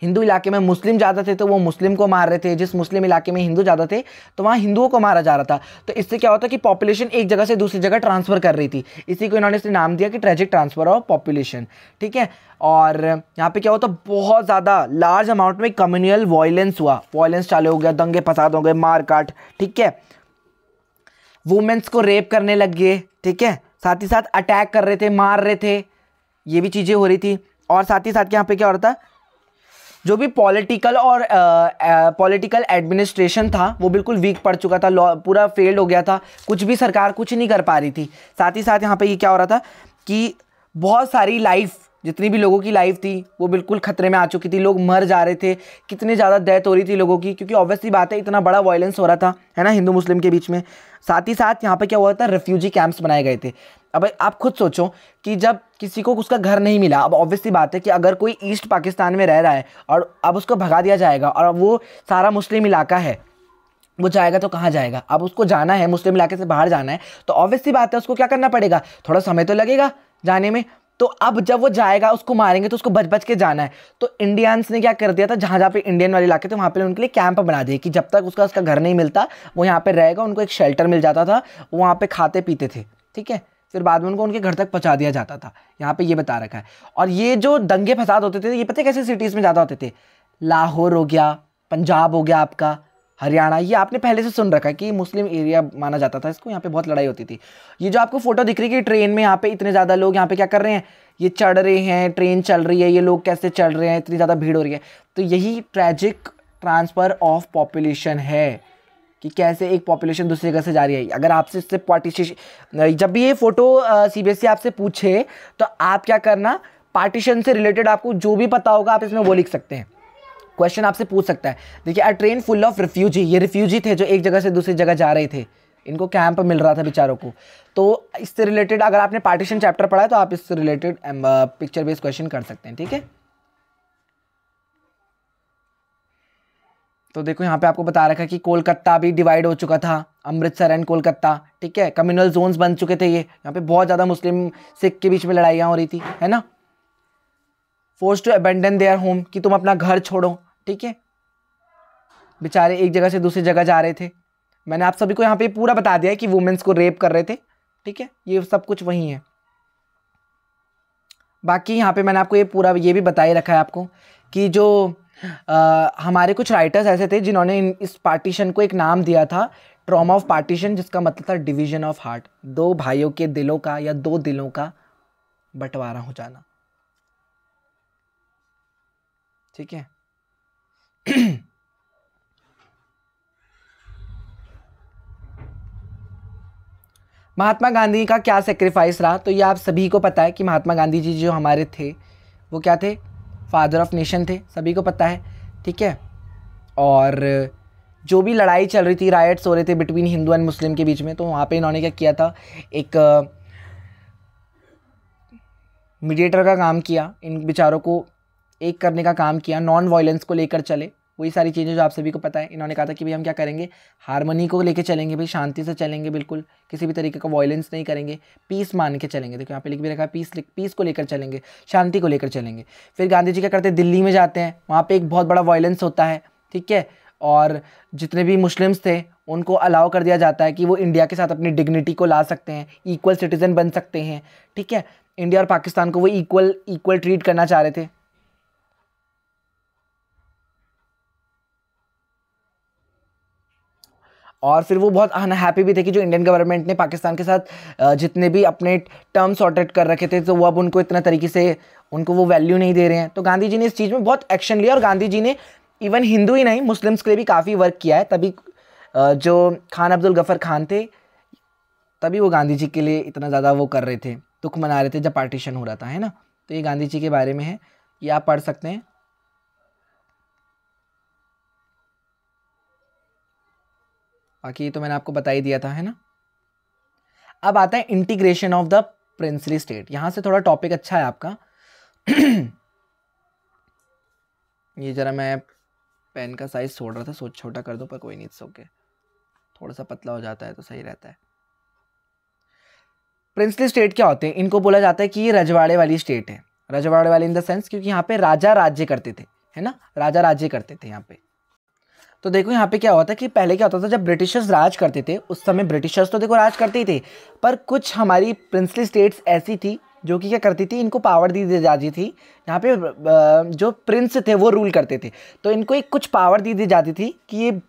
S1: हिंदू इलाके में मुस्लिम ज़्यादा थे, तो वो मुस्लिम को मार रहे थे, जिस मुस्लिम इलाके में हिंदू ज़्यादा थे, तो वहाँ हिंदुओं को मारा जा रहा था। तो इससे क्या होता कि पॉपुलेशन एक जगह से दूसरी जगह ट्रांसफ़र कर रही थी। इसी को इन्होंने नाम दिया कि ट्रैजिक ट्रांसफ़र ऑफ पॉपुलेशन, ठीक है। और यहाँ पे क्या होता, बहुत ज़्यादा लार्ज अमाउंट में कम्युनल वायलेंस हुआ, वायलेंस चालू हो गया, दंगे फसाद हो गए, मार काट, ठीक है। वुमेन्स को रेप करने लग गए, ठीक है, साथ ही साथ अटैक कर रहे थे, मार रहे थे, ये भी चीज़ें हो रही थी। और साथ ही साथ यहाँ पे क्या हो रहा था, जो भी पॉलिटिकल और पॉलिटिकल एडमिनिस्ट्रेशन था, वो बिल्कुल वीक पड़ चुका था, लॉ पूरा फेल्ड हो गया था, कुछ भी सरकार कुछ नहीं कर पा रही थी। साथ ही साथ यहाँ पे ये क्या हो रहा था कि बहुत सारी लाइफ, जितनी भी लोगों की लाइफ थी, वो बिल्कुल खतरे में आ चुकी थी, लोग मर जा रहे थे, कितनी ज़्यादा डेथ हो रही थी लोगों की, क्योंकि ऑब्वियसली बात है इतना बड़ा वायलेंस हो रहा था, है ना, हिंदू मुस्लिम के बीच में। साथ ही साथ यहाँ पे क्या हुआ था, रेफ्यूजी कैंप्स बनाए गए थे। अब आप खुद सोचो कि जब किसी को उसका घर नहीं मिला, अब ऑब्वियसली बात है कि अगर कोई ईस्ट पाकिस्तान में रह रहा है और अब उसको भगा दिया जाएगा, और वो सारा मुस्लिम इलाका है, वो जाएगा तो कहाँ जाएगा। अब उसको जाना है, मुस्लिम इलाके से बाहर जाना है, तो ऑब्वियसली बात है उसको क्या करना पड़ेगा, थोड़ा समय तो लगेगा जाने में। तो अब जब वो जाएगा, उसको मारेंगे, तो उसको बच बच के जाना है। तो इंडियंस ने क्या कर दिया था, जहाँ जहाँ पे इंडियन वाले इलाके थे, वहाँ पे उनके लिए कैंप बना दिए कि जब तक उसका घर नहीं मिलता, वो यहाँ पे रहेगा, उनको एक शेल्टर मिल जाता था, वो वहाँ पे खाते पीते थे, ठीक है। फिर बाद में उनको उनके घर तक पहुँचा दिया जाता था, यहाँ पे ये बता रखा है। और ये जो दंगे फसाद होते थे, ये पता है कैसे सिटीज़ में ज़्यादा होते थे, लाहौर हो गया, पंजाब हो गया आपका, हरियाणा, ये आपने पहले से सुन रखा है कि मुस्लिम एरिया माना जाता था इसको, यहाँ पे बहुत लड़ाई होती थी। ये जो आपको फोटो दिख रही है कि ट्रेन में यहाँ पे इतने ज़्यादा लोग यहाँ पे क्या कर रहे हैं, ये चढ़ रहे हैं, ट्रेन चल रही है, ये लोग कैसे चढ़ रहे हैं, इतनी ज़्यादा भीड़ हो रही है। तो यही ट्रैजिक ट्रांसफ़र ऑफ पॉपुलेशन है, कि कैसे एक पॉपुलेशन दूसरी जगह से जा रही है। अगर आपसे इससे पार्टीशन, जब भी ये फ़ोटो CBSE आपसे पूछे, तो आप क्या करना, पार्टीशन से रिलेटेड आपको जो भी पता होगा आप इसमें वो लिख सकते हैं, क्वेश्चन आपसे पूछ सकता है। देखिए, अ ट्रेन फुल ऑफ रिफ्यूजी, ये रिफ्यूजी थे जो एक जगह से दूसरी जगह जा रहे थे, इनको कैंप मिल रहा था बेचारों को। तो इससे रिलेटेड अगर आपने पार्टीशन चैप्टर पढ़ा है, तो आप इससे रिलेटेड पिक्चर बेस्ड क्वेश्चन कर सकते हैं, ठीक है। तो देखो यहाँ पे आपको बता रखा है कि कोलकाता भी डिवाइड हो चुका था, अमृतसर एंड कोलकाता, ठीक है, कम्युनल जोन्स बन चुके थे। ये यहाँ पे बहुत ज़्यादा मुस्लिम सिख के बीच में लड़ाइयाँ हो रही थी, है ना। Force to abandon their home, कि तुम अपना घर छोड़ो, ठीक है। बेचारे एक जगह से दूसरी जगह जा रहे थे। मैंने आप सभी को यहाँ पे पूरा बता दिया है कि वुमेन्स को रेप कर रहे थे, ठीक है, ये सब कुछ वही है। बाकी यहाँ पे मैंने आपको ये पूरा ये भी बता ही रखा है आपको कि जो हमारे कुछ राइटर्स ऐसे थे जिन्होंने इस पार्टीशन को एक नाम दिया था, ट्रॉमा ऑफ पार्टीशन, जिसका मतलब था डिवीजन ऑफ हार्ट, दो भाइयों के दिलों का या दो दिलों का बंटवारा हो जाना। ठीक है। महात्मा गांधी का क्या सेक्रीफाइस रहा, तो ये आप सभी को पता है कि महात्मा गांधी जी जो हमारे थे वो क्या थे, फादर ऑफ नेशन थे, सभी को पता है। ठीक है। और जो भी लड़ाई चल रही थी, राइट्स हो रहे थे बिटवीन हिंदू एंड मुस्लिम के बीच में, तो वहाँ पे इन्होंने क्या किया था, एक मीडिएटर का काम किया, इन विचारों को एक करने का काम किया, नॉन वायलेंस को लेकर चले। वही सारी चीज़ें जो आप सभी को पता है। इन्होंने कहा था कि भाई हम क्या करेंगे, हारमोनी को लेके चलेंगे, भाई शांति से चलेंगे, बिल्कुल किसी भी तरीके का वायलेंस नहीं करेंगे, पीस मान के चलेंगे। देखो यहाँ पे लिख भी रखा है पीस को लेकर चलेंगे, शांति को लेकर चलेंगे। फिर गांधी जी क्या करते हैं, दिल्ली में जाते हैं, वहाँ पे एक बहुत बड़ा वायलेंस होता है। ठीक है। और जितने भी मुस्लिम्स थे उनको अलाउ कर दिया जाता है कि वो इंडिया के साथ अपनी डिग्निटी को ला सकते हैं, इक्वल सिटीजन बन सकते हैं। ठीक है। इंडिया और पाकिस्तान को वो इक्वल ट्रीट करना चाह रहे थे। और फिर वो बहुत अनहैप्पी भी थे कि जो इंडियन गवर्नमेंट ने पाकिस्तान के साथ जितने भी अपने टर्म्स सॉर्टेड कर रखे थे, तो वो अब उनको इतना तरीके से उनको वो वैल्यू नहीं दे रहे हैं। तो गांधी जी ने इस चीज़ में बहुत एक्शन लिया, और गांधी जी ने इवन हिंदू ही नहीं मुस्लिम्स के लिए भी काफ़ी वर्क किया है। तभी जो खान अब्दुल गफर खान थे, तभी वो गांधी जी के लिए इतना ज़्यादा वो कर रहे थे, दुख मना रहे थे जब पार्टीशन हो रहा था, है ना। तो ये गांधी जी के बारे में है, ये आप पढ़ सकते हैं। बाकी तो मैंने आपको बता ही दिया था, है ना। अब आता है integration of the princely state. यहां से थोड़ा टॉपिक अच्छा है आपका। ये जरा मैं पेन का साइज छोड़ रहा था, सोच छोटा कर दो, पर कोई नहीं, इट्स ओके, थोड़ा सा पतला हो जाता है तो सही रहता है। प्रिंसली स्टेट क्या होते हैं, इनको बोला जाता है कि ये रजवाड़े वाली स्टेट है। रजवाड़े वाली इन द सेंस क्योंकि यहाँ पे राजा राज्य करते थे, है ना, राजा राज्य करते थे यहाँ पे। तो देखो यहाँ पे क्या होता है कि पहले क्या होता था, जब ब्रिटिशर्स राज करते थे उस समय ब्रिटिशर्स तो देखो राज करते ही थे, पर कुछ हमारी प्रिंसली स्टेट्स ऐसी थी जो कि क्या करती थी, इनको पावर दी जाती थी। यहाँ पे जो प्रिंस थे वो रूल करते थे, तो इनको एक कुछ पावर दी जाती थी कि ये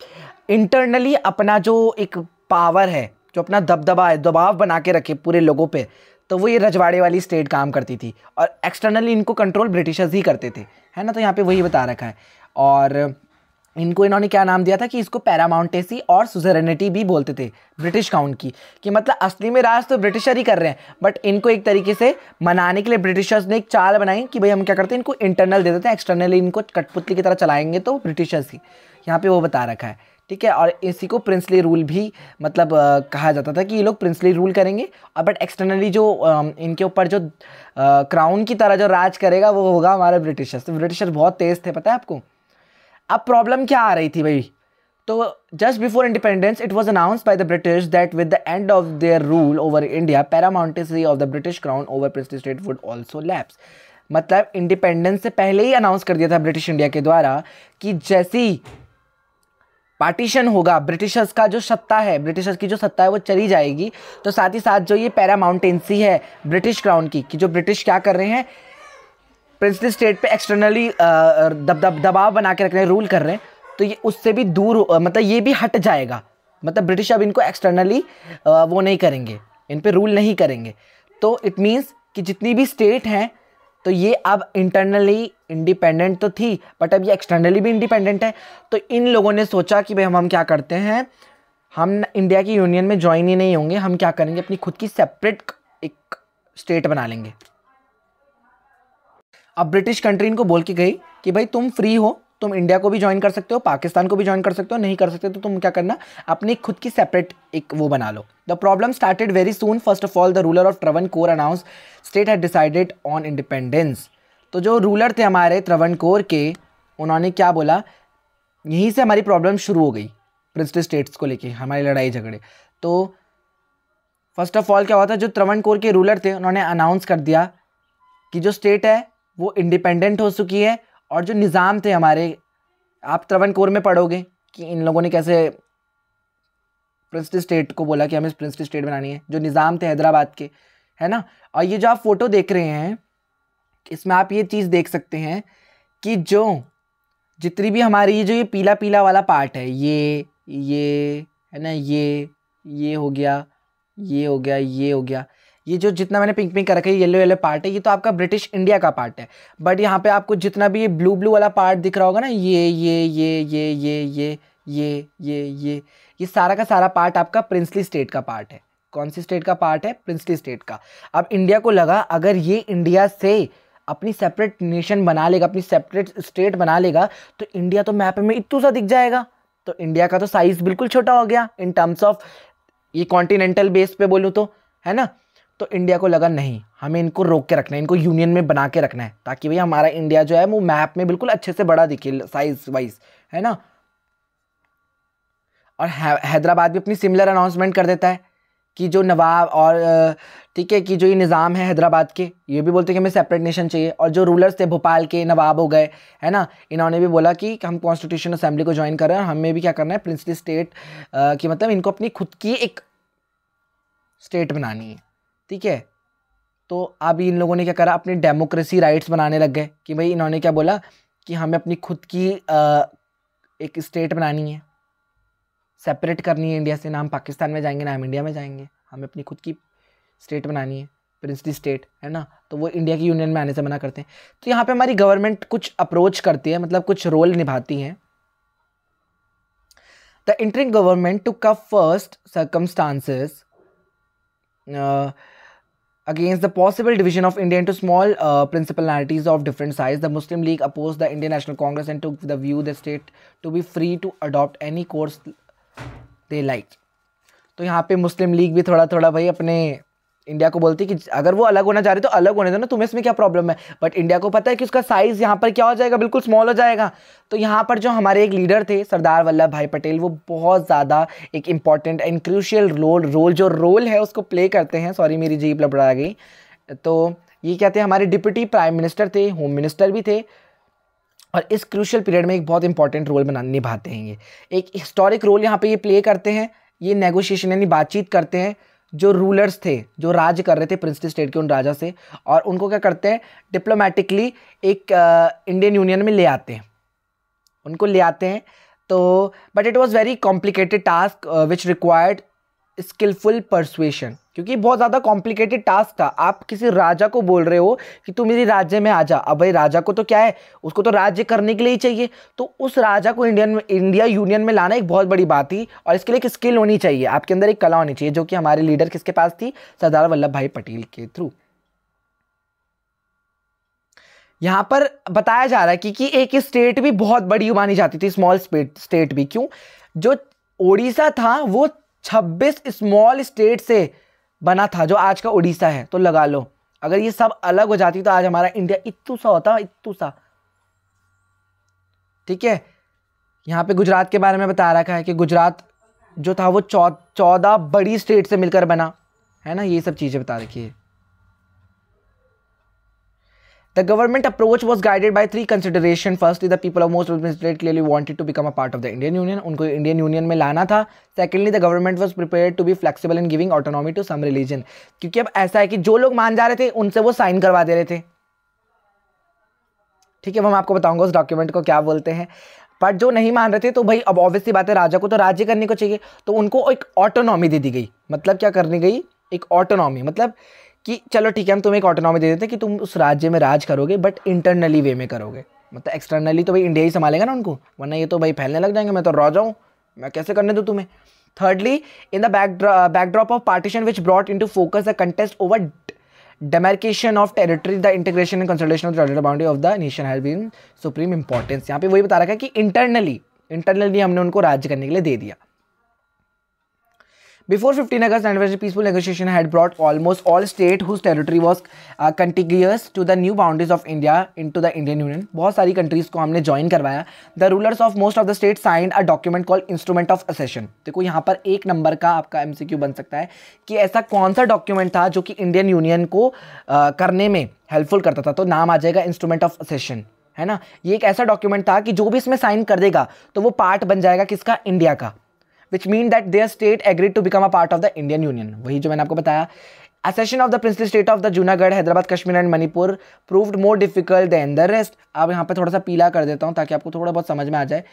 S1: इंटरनली अपना जो एक पावर है, जो अपना दबदबा है, दबाव बना के रखे पूरे लोगों पे, तो वो ये रजवाड़े वाली स्टेट काम करती थी। और एक्सटर्नली इनको कंट्रोल ब्रिटिशर्स ही करते थे, है ना। तो यहाँ पे वही बता रखा है। और इनको इन्होंने क्या नाम दिया था कि इसको पैरामाउंटेसी और सुजरेनिटी भी बोलते थे ब्रिटिश काउंट की, कि मतलब असली में राज तो ब्रिटिशर ही कर रहे हैं, बट इनको एक तरीके से मनाने के लिए ब्रिटिशर्स ने एक चाल बनाई कि भाई हम क्या करते हैं, इनको इंटरनल दे देते हैं, एक्सटर्नली इनको कठपुतली की तरह चलाएंगे तो ब्रिटिशर्स ही। यहाँ पे वो बता रखा है। ठीक है। और इसी को प्रिंसली रूल भी मतलब कहा जाता था कि ये लोग प्रिंसली रूल करेंगे, और बट एक्सटर्नली जो इनके ऊपर जो क्राउन की तरह जो राज करेगा वो होगा हमारे ब्रिटिशर्स। तो ब्रिटिशर्स बहुत तेज थे, पता है आपको। अब प्रॉब्लम क्या आ रही थी भाई, तो just before independence it was announced by the British that with the end of their rule over India paramountcy of the British crown over princely state would also lapse. मतलब इंडिपेंडेंस से पहले ही announce कर दिया था British India के द्वारा कि जैसी पार्टीशन होगा, ब्रिटिशर्स का जो सत्ता है, ब्रिटिशर्स की जो सत्ता है वो चली जाएगी। तो साथ ही साथ जो ये पैरामाउंटेंसी है ब्रिटिश क्राउन की, कि जो ब्रिटिश क्या कर रहे हैं, प्रिंसली स्टेट पे एक्सटर्नली दबाव बना के रख रहे हैं, रूल कर रहे हैं, तो ये उससे भी दूर मतलब ये भी हट जाएगा। मतलब ब्रिटिश अब इनको एक्सटर्नली वो नहीं करेंगे, इन पे रूल नहीं करेंगे। तो इट मीन्स कि जितनी भी स्टेट हैं तो ये अब इंटरनली इंडिपेंडेंट तो थी, बट अब ये एक्सटर्नली भी इंडिपेंडेंट है। तो इन लोगों ने सोचा कि भाई हम क्या करते हैं, हम इंडिया की यूनियन में ज्वाइन ही नहीं होंगे, हम क्या करेंगे, अपनी खुद की सेपरेट एक स्टेट बना लेंगे। अब ब्रिटिश कंट्री इनको बोल के गई कि भाई तुम फ्री हो, तुम इंडिया को भी ज्वाइन कर सकते हो, पाकिस्तान को भी ज्वाइन कर सकते हो, नहीं कर सकते तो तुम क्या करना, अपनी खुद की सेपरेट एक वो बना लो। The problem started very soon. First of all the ruler of Travancore announce state had decided on independence. तो जो रूलर थे हमारे त्रवणकोर के, उन्होंने क्या बोला, यहीं से हमारी प्रॉब्लम शुरू हो गई प्रिंसली स्टेट्स को लेके हमारी लड़ाई झगड़े। तो फर्स्ट ऑफ ऑल क्या हुआ था, जो त्रवणकोर के रूलर थे उन्होंने अनाउंस कर दिया कि जो स्टेट है वो इंडिपेंडेंट हो चुकी है। और जो निज़ाम थे हमारे, आप त्रवणकोर में पढ़ोगे कि इन लोगों ने कैसे प्रिंसली स्टेट को बोला कि हमें प्रिंसली स्टेट बनानी है, जो निज़ाम थे हैदराबाद के, है ना। और ये जो आप फोटो देख रहे हैं, इसमें आप ये चीज़ देख सकते हैं कि जो जितनी भी हमारी ये जो ये पीला पीला वाला पार्ट है, ये है ना, ये हो गया, ये हो गया, ये हो गया, ये जो जितना मैंने पिंक पिंक कर रखा है येलो येलो पार्ट है, ये तो आपका ब्रिटिश इंडिया का पार्ट है। बट यहाँ पे आपको जितना भी ये ब्लू ब्लू वाला पार्ट दिख रहा होगा ना, ये सारा का सारा पार्ट आपका प्रिंसली स्टेट का पार्ट है। कौन सी स्टेट का पार्ट है? प्रिंसली स्टेट का। अब इंडिया को लगा अगर ये इंडिया से अपनी सेपरेट नेशन बना लेगा, अपनी सेपरेट स्टेट बना लेगा, तो इंडिया तो मैप में इतना सा दिख जाएगा। तो इंडिया का तो साइज बिल्कुल छोटा हो गया इन टर्म्स ऑफ ये कॉन्टिनेंटल बेस पे बोलूँ तो, है ना। तो इंडिया को लगा नहीं, हमें इनको रोक के रखना है, इनको यूनियन में बना के रखना है, ताकि भाई हमारा इंडिया जो है वो मैप में बिल्कुल अच्छे से बड़ा दिखे साइज वाइज, है ना। और हैदराबाद भी अपनी सिमिलर अनाउंसमेंट कर देता है कि जो नवाब और ठीक है कि जो ये निज़ाम है हैदराबाद के, ये भी बोलते हैं कि हमें सेपरेट नेशन चाहिए। और जो रूलर्स थे भोपाल के, नवाब हो गए, है ना, इन्होंने भी बोला कि हम कॉन्स्टिट्यूशन असेंबली को ज्वाइन कर रहे हैं और हमें भी क्या करना है, प्रिंसली स्टेट की मतलब इनको अपनी खुद की एक स्टेट बनानी है, ठीक है। तो अब इन लोगों ने क्या करा, अपनी डेमोक्रेसी राइट्स बनाने लग गए कि भाई इन्होंने क्या बोला कि हमें अपनी खुद की एक स्टेट बनानी है, सेपरेट करनी है इंडिया से, ना हम पाकिस्तान में जाएंगे ना हम इंडिया में जाएंगे, हमें अपनी खुद की स्टेट बनानी है, प्रिंसली स्टेट, है ना। तो वो इंडिया की यूनियन में आने से मना करते हैं। तो यहाँ पे हमारी गवर्नमेंट कुछ अप्रोच करती है, मतलब कुछ रोल निभाती है। The interim government took up first circumstances against the possible division of India into small principalities of different size. The Muslim League opposed the Indian National Congress and took the view the state to be free to adopt any course they like. तो यहाँ पे मुस्लिम league भी थोड़ा थोड़ा भाई अपने India को बोलती है कि अगर वो अलग होना चाह रहे तो अलग होने दो ना, तुम्हें इसमें क्या प्रॉब्लम है। बट इंडिया को पता है कि उसका साइज यहाँ पर क्या हो जाएगा, बिल्कुल स्मॉल हो जाएगा। तो यहाँ पर जो हमारे एक लीडर थे सरदार वल्लभ भाई पटेल, वो बहुत ज़्यादा एक इंपॉर्टेंट एंड क्रूशियल रोल है उसको प्ले करते हैं। सॉरी मेरी जीभ लड़बड़ा गई। तो ये क्या थे, हमारे डिप्टी प्राइम मिनिस्टर थे, होम मिनिस्टर भी थे, और इस क्रूशियल पीरियड में एक बहुत इंपॉर्टेंट रोल निभाते हैं। ये एक हिस्टोरिक रोल यहाँ पे ये प्ले करते हैं। ये नेगोशिएशन यानी बातचीत करते हैं जो रूलर्स थे, जो राज कर रहे थे प्रिंसली स्टेट के, उन राजा से, और उनको क्या करते हैं, डिप्लोमेटिकली एक इंडियन यूनियन में ले आते हैं, उनको ले आते हैं। तो but it was very complicated task which required skilful persuasion, क्योंकि बहुत ज़्यादा कॉम्प्लिकेटेड टास्क था। आप किसी राजा को बोल रहे हो कि तू मेरी राज्य में आ जा। अब भाई राजा को तो क्या है, उसको तो राज्य करने के लिए ही चाहिए। तो उस राजा को इंडिया यूनियन में लाना एक बहुत बड़ी बात थी, और इसके लिए एक स्किल होनी चाहिए, आपके अंदर एक कला होनी चाहिए, जो कि हमारे लीडर किसके पास थी, सरदार वल्लभ भाई पटेल के थ्रू। यहाँ पर बताया जा रहा है कि एक स्टेट भी बहुत बड़ी मानी जाती थी, स्मॉल स्टेट भी। क्यों? जो ओडिशा था वो 26 स्मॉल स्टेट से बना था, जो आज का उड़ीसा है। तो लगा लो अगर ये सब अलग हो जाती तो आज हमारा इंडिया इत्तू सा होता, इत्तू सा, ठीक है। यहाँ पे गुजरात के बारे में बता रखा है कि गुजरात जो था वो 14 बड़ी स्टेट से मिलकर बना, है ना। ये सब चीजें बता रखी है। The government approach was guided by 3 considerations. Firstly, the people of most of the state clearly wanted to become a part of the Indian Union. उनको इंडियन यूनियन में लाना था. Secondly, the government was prepared to be flexible in giving autonomy to some religion. क्योंकि अब ऐसा है कि जो लोग मान जा रहे थे उनसे वो साइन करवा दे रहे थे, ठीक है। वो मैं आपको बताऊंगा उस डॉक्यूमेंट को क्या बोलते हैं। बट जो नहीं मान रहे थे तो भाई अब ऑब्वियसली बात है, राजा को तो राज्य करने को चाहिए, तो उनको एक ऑटोनॉमी दे दी गई। मतलब क्या करनी गई, एक ऑटोनॉमी, मतलब कि चलो ठीक है हम तुम्हें एक ऑटोनॉमी दे देते हैं कि तुम उस राज्य में राज करोगे, बट इंटरनली वे में करोगे। मतलब एक्सटर्नली तो भाई इंडिया ही संभालेगा ना उनको, वरना ये तो भाई फैलने लग जाएंगे, मैं तो राजा हूँ, मैं कैसे करने दूँ तुम्हें। Thirdly, in the backdrop of partition which brought into focus the contest over demarcation of territory, the integration and consolidation of the territorial boundary of the nation has been supreme importance। यहाँ पे वही बता रखा है कि internally हमने उनको राज्य करने के लिए दे दिया। Before 15 August anniversary, peaceful negotiation had brought almost all state whose territory was contiguous to the new boundaries of India into the Indian Union। बहुत सारी countries को हमने join करवाया। The rulers of most of the states signed a document called Instrument of Accession। देखो यहाँ पर 1 number का आपका MCQ बन सकता है कि ऐसा कौन सा डॉक्यूमेंट था जो कि इंडियन यूनियन को करने में हेल्पफुल करता था। तो नाम आ जाएगा इंस्ट्रूमेंट ऑफ असेशन, है ना। ये एक ऐसा डॉक्यूमेंट था कि जो भी इसमें साइन कर देगा तो वो पार्ट बन जाएगा किसका, इंडिया का। Which mean that their state agreed to become a part of the Indian Union। वही जो मैंने आपको बताया। Accession of the princely state of the Junagadh, Hyderabad, Kashmir and Manipur proved more difficult than the rest। अब यहाँ पे थोड़ा सा पीला कर देता हूँ ताकि आपको थोड़ा बहुत समझ में आ जाए